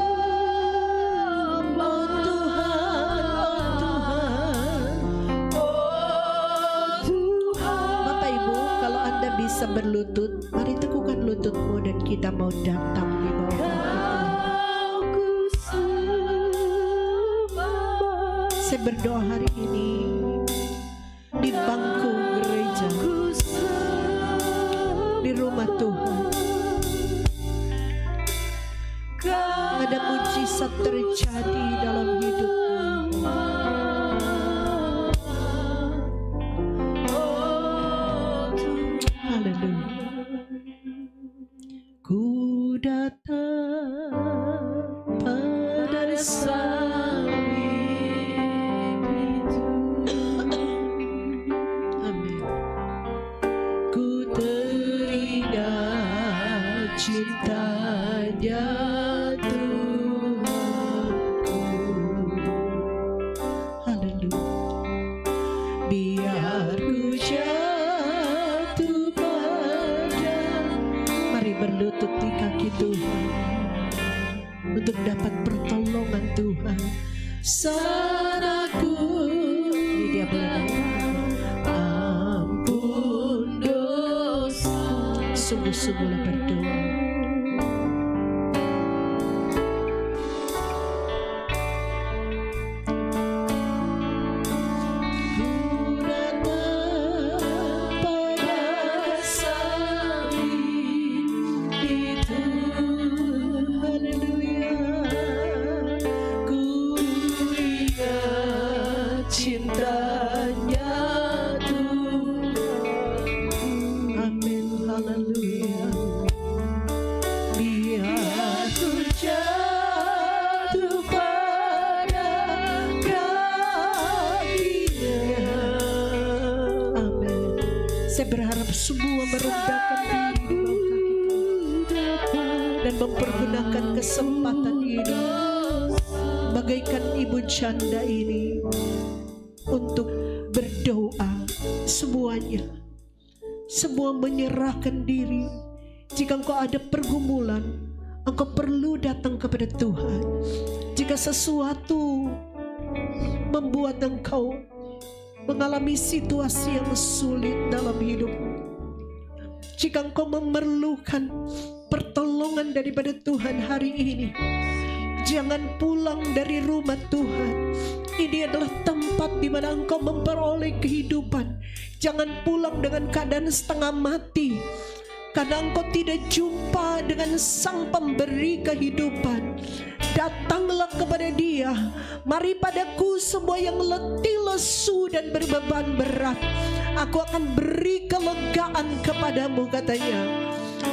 oh Tuhan. Bapak Ibu, kalau Anda bisa berlutut, mari teguhkan lututmu dan kita mau datang di bawah. Saya berdoa hari ini di bangku gereja, di rumah Tuhan, ada mujizat terjadi dalam hidupmu. Haleluya. Ku datang pada salib itu. Amin. Ku teringat cintanya Tuhanku. Haleluya. Biar ku jatuh pada, mari berlutut di kaki Tuhan untuk dapat pertolongan Tuhan. Sanaku, ini dia belakang. Ampun dosa, sungguh-sungguhlah berdoa. Haleluya. Haleluya. Biar ku jatuh pada kakinya. Amin. Saya berharap semua merendahkan diri dan mempergunakan kesempatan ini bagaikan ibu janda ini untuk berdoa. Semuanya, semua menyerahkan diri. Jika engkau ada pergumulan, engkau perlu datang kepada Tuhan. Jika sesuatu membuat engkau mengalami situasi yang sulit dalam hidupmu, jika engkau memerlukan pertolongan daripada Tuhan hari ini, jangan pulang dari rumah Tuhan. Ini adalah tempat di mana engkau memperoleh kehidupan. Jangan pulang dengan keadaan setengah mati, karena engkau tidak jumpa dengan Sang Pemberi kehidupan. Datanglah kepada Dia. Mari padaku semua yang letih, lesu dan berbeban berat, aku akan beri kelegaan kepadamu, katanya.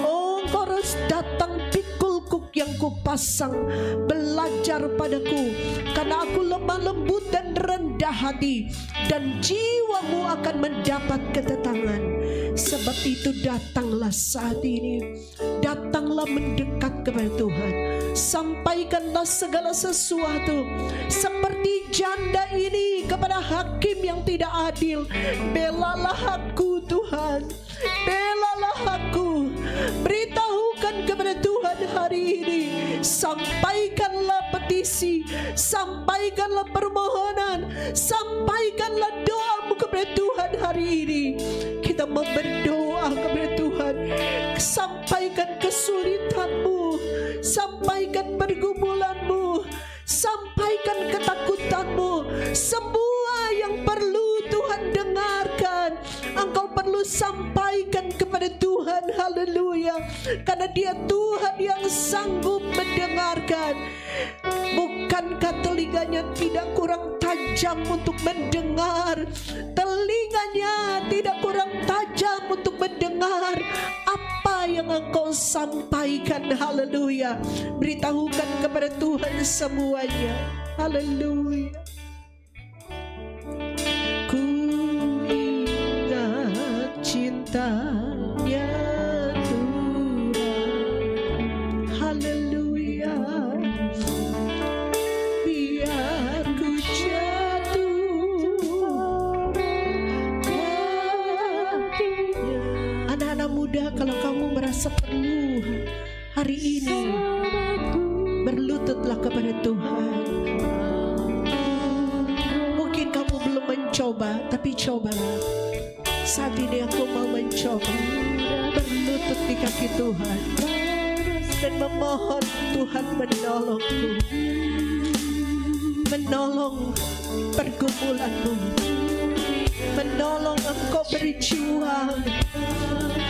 Oh, engkau harus datang, pikul kuk yang kupasang, belajar padaku, karena aku lemah lembut dan rendah hati, dan jiwamu akan mendapat ketenangan. Sebab itu datanglah saat ini, datanglah mendekat kepada Tuhan. Sampaikanlah segala sesuatu seperti janda ini kepada hakim yang tidak adil. Belalah aku Tuhan, belalah aku. Beritahukan kepada Tuhan hari ini. Sampaikanlah petisi, sampaikanlah permohonan, sampaikanlah doamu kepada Tuhan hari ini. Kita mau berdoa kepada Tuhan. Sampaikan kesulitanmu, sampaikan pergumulanmu, sampaikan ketakutanmu. Semua yang perlu Tuhan dengarkan, engkau perlu sampaikan kepada Tuhan. Haleluya. Karena Dia Tuhan yang sanggup mendengarkan. Bukankah telinganya tidak kurang tajam untuk mendengar? Telinganya tidak kurang tajam untuk mendengar apa yang engkau sampaikan. Haleluya. Beritahukan kepada Tuhan semuanya. Haleluya. Ku ingat cintanya Tuhan. Haleluya. Biar ku jatuh kakinya. Anak-anak muda, kalau kamu merasa perlu hari ini, berlututlah kepada Tuhan. Mungkin kamu belum mencoba, tapi cobalah. Saat ini aku mau mencoba berlutut di kaki Tuhan dan memohon Tuhan menolongku, menolong pergumulanmu, menolong engkau berjuang.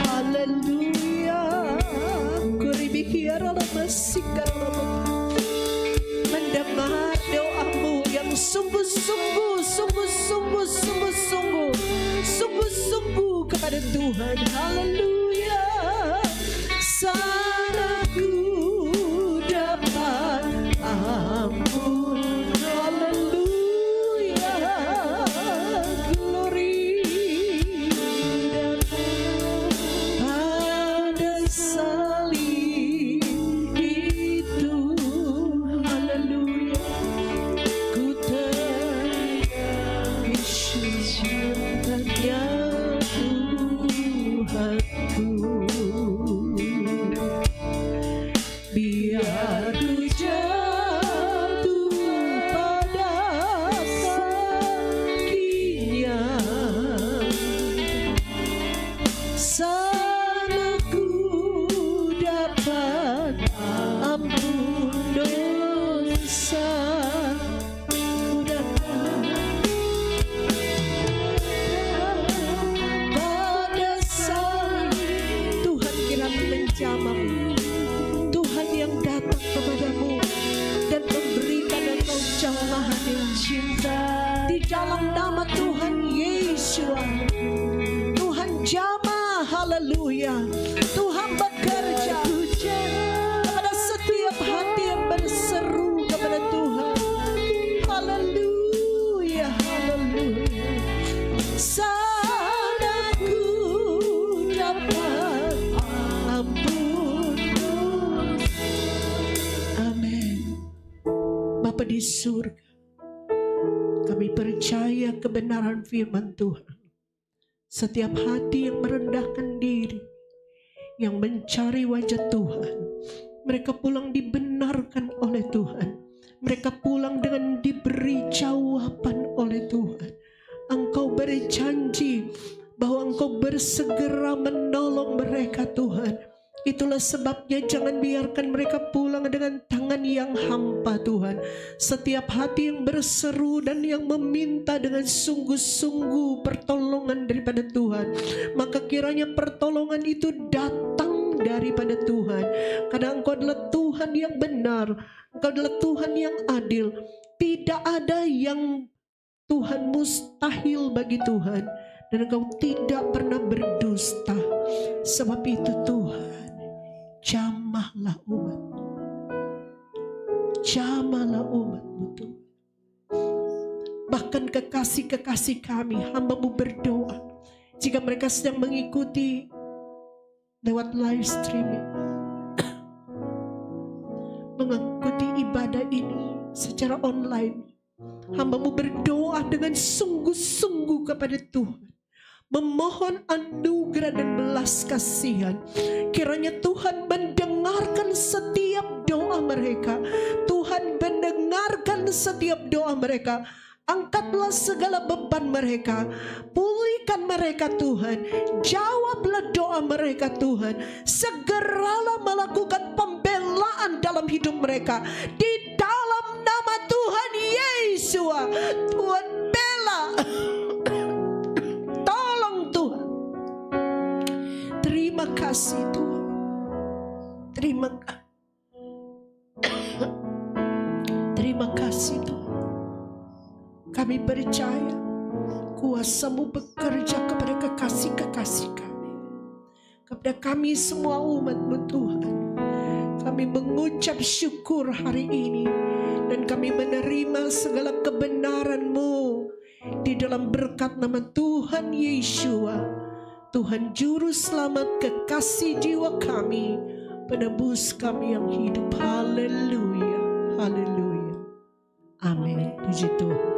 Haleluya. Mendengar doamu yang sungguh-sungguh kepada Tuhan. Haleluya. Sanaku dapat ampun. Haleluya. Glory. Pada salib itu. Haleluya. Ku terbisu cintanya Tuhanku. Biar ku jatuh pada kakinya, sana ku dapat ampun dosa. Ku dapat pada salib Haleluya. Tuhan bekerja kepada setiap hati yang berseru kepada Tuhan. Haleluya, haleluya. Saat aku dapat ampun. Amin. Bapa di surga, kami percaya kebenaran firman Tuhan. Setiap hati yang merendahkan diri, yang mencari wajah Tuhan, mereka pulang dibenarkan oleh Tuhan. Mereka pulang dengan diberi jawaban oleh Tuhan. Engkau berjanji bahwa Engkau bersegera menolong mereka, Tuhan. Itulah sebabnya jangan biarkan mereka pulang dengan tangan yang hampa, Tuhan. Setiap hati yang berseru dan yang meminta dengan sungguh-sungguh pertolongan daripada Tuhan, maka kiranya pertolongan itu datang daripada Tuhan. Karena Engkau adalah Tuhan yang benar, Engkau adalah Tuhan yang adil. Tidak ada yang Tuhan mustahil bagi Tuhan, dan Engkau tidak pernah berdusta. Sebab itu Tuhan, jamahlah umat-Mu, jamahlah umat-Mu Tuhan. Bahkan kekasih-kekasih kami, hamba-Mu berdoa, jika mereka sedang mengikuti lewat live streaming, mengikuti ibadah ini secara online, hamba-Mu berdoa dengan sungguh-sungguh kepada Tuhan, memohon anugerah dan belas kasihan. Kiranya Tuhan mendengarkan setiap doa mereka. Tuhan mendengarkan setiap doa mereka. Angkatlah segala beban mereka, pulihkan mereka Tuhan, jawablah doa mereka Tuhan. Segeralah melakukan pembelaan dalam hidup mereka. Di dalam nama Tuhan Yesus, Tuhan bela. Terima kasih Tuhan. Terima kasih Tuhan. Kami percaya kuasa-Mu bekerja kepada kekasih-kekasih kami, kepada kami semua umat-Mu Tuhan. Kami mengucap syukur hari ini, dan kami menerima segala kebenaran-Mu di dalam berkat nama Tuhan Yeshua, Tuhan Juru Selamat, kekasih jiwa kami, penebus kami yang hidup. Haleluya, haleluya. Amin. Puji Tuhan.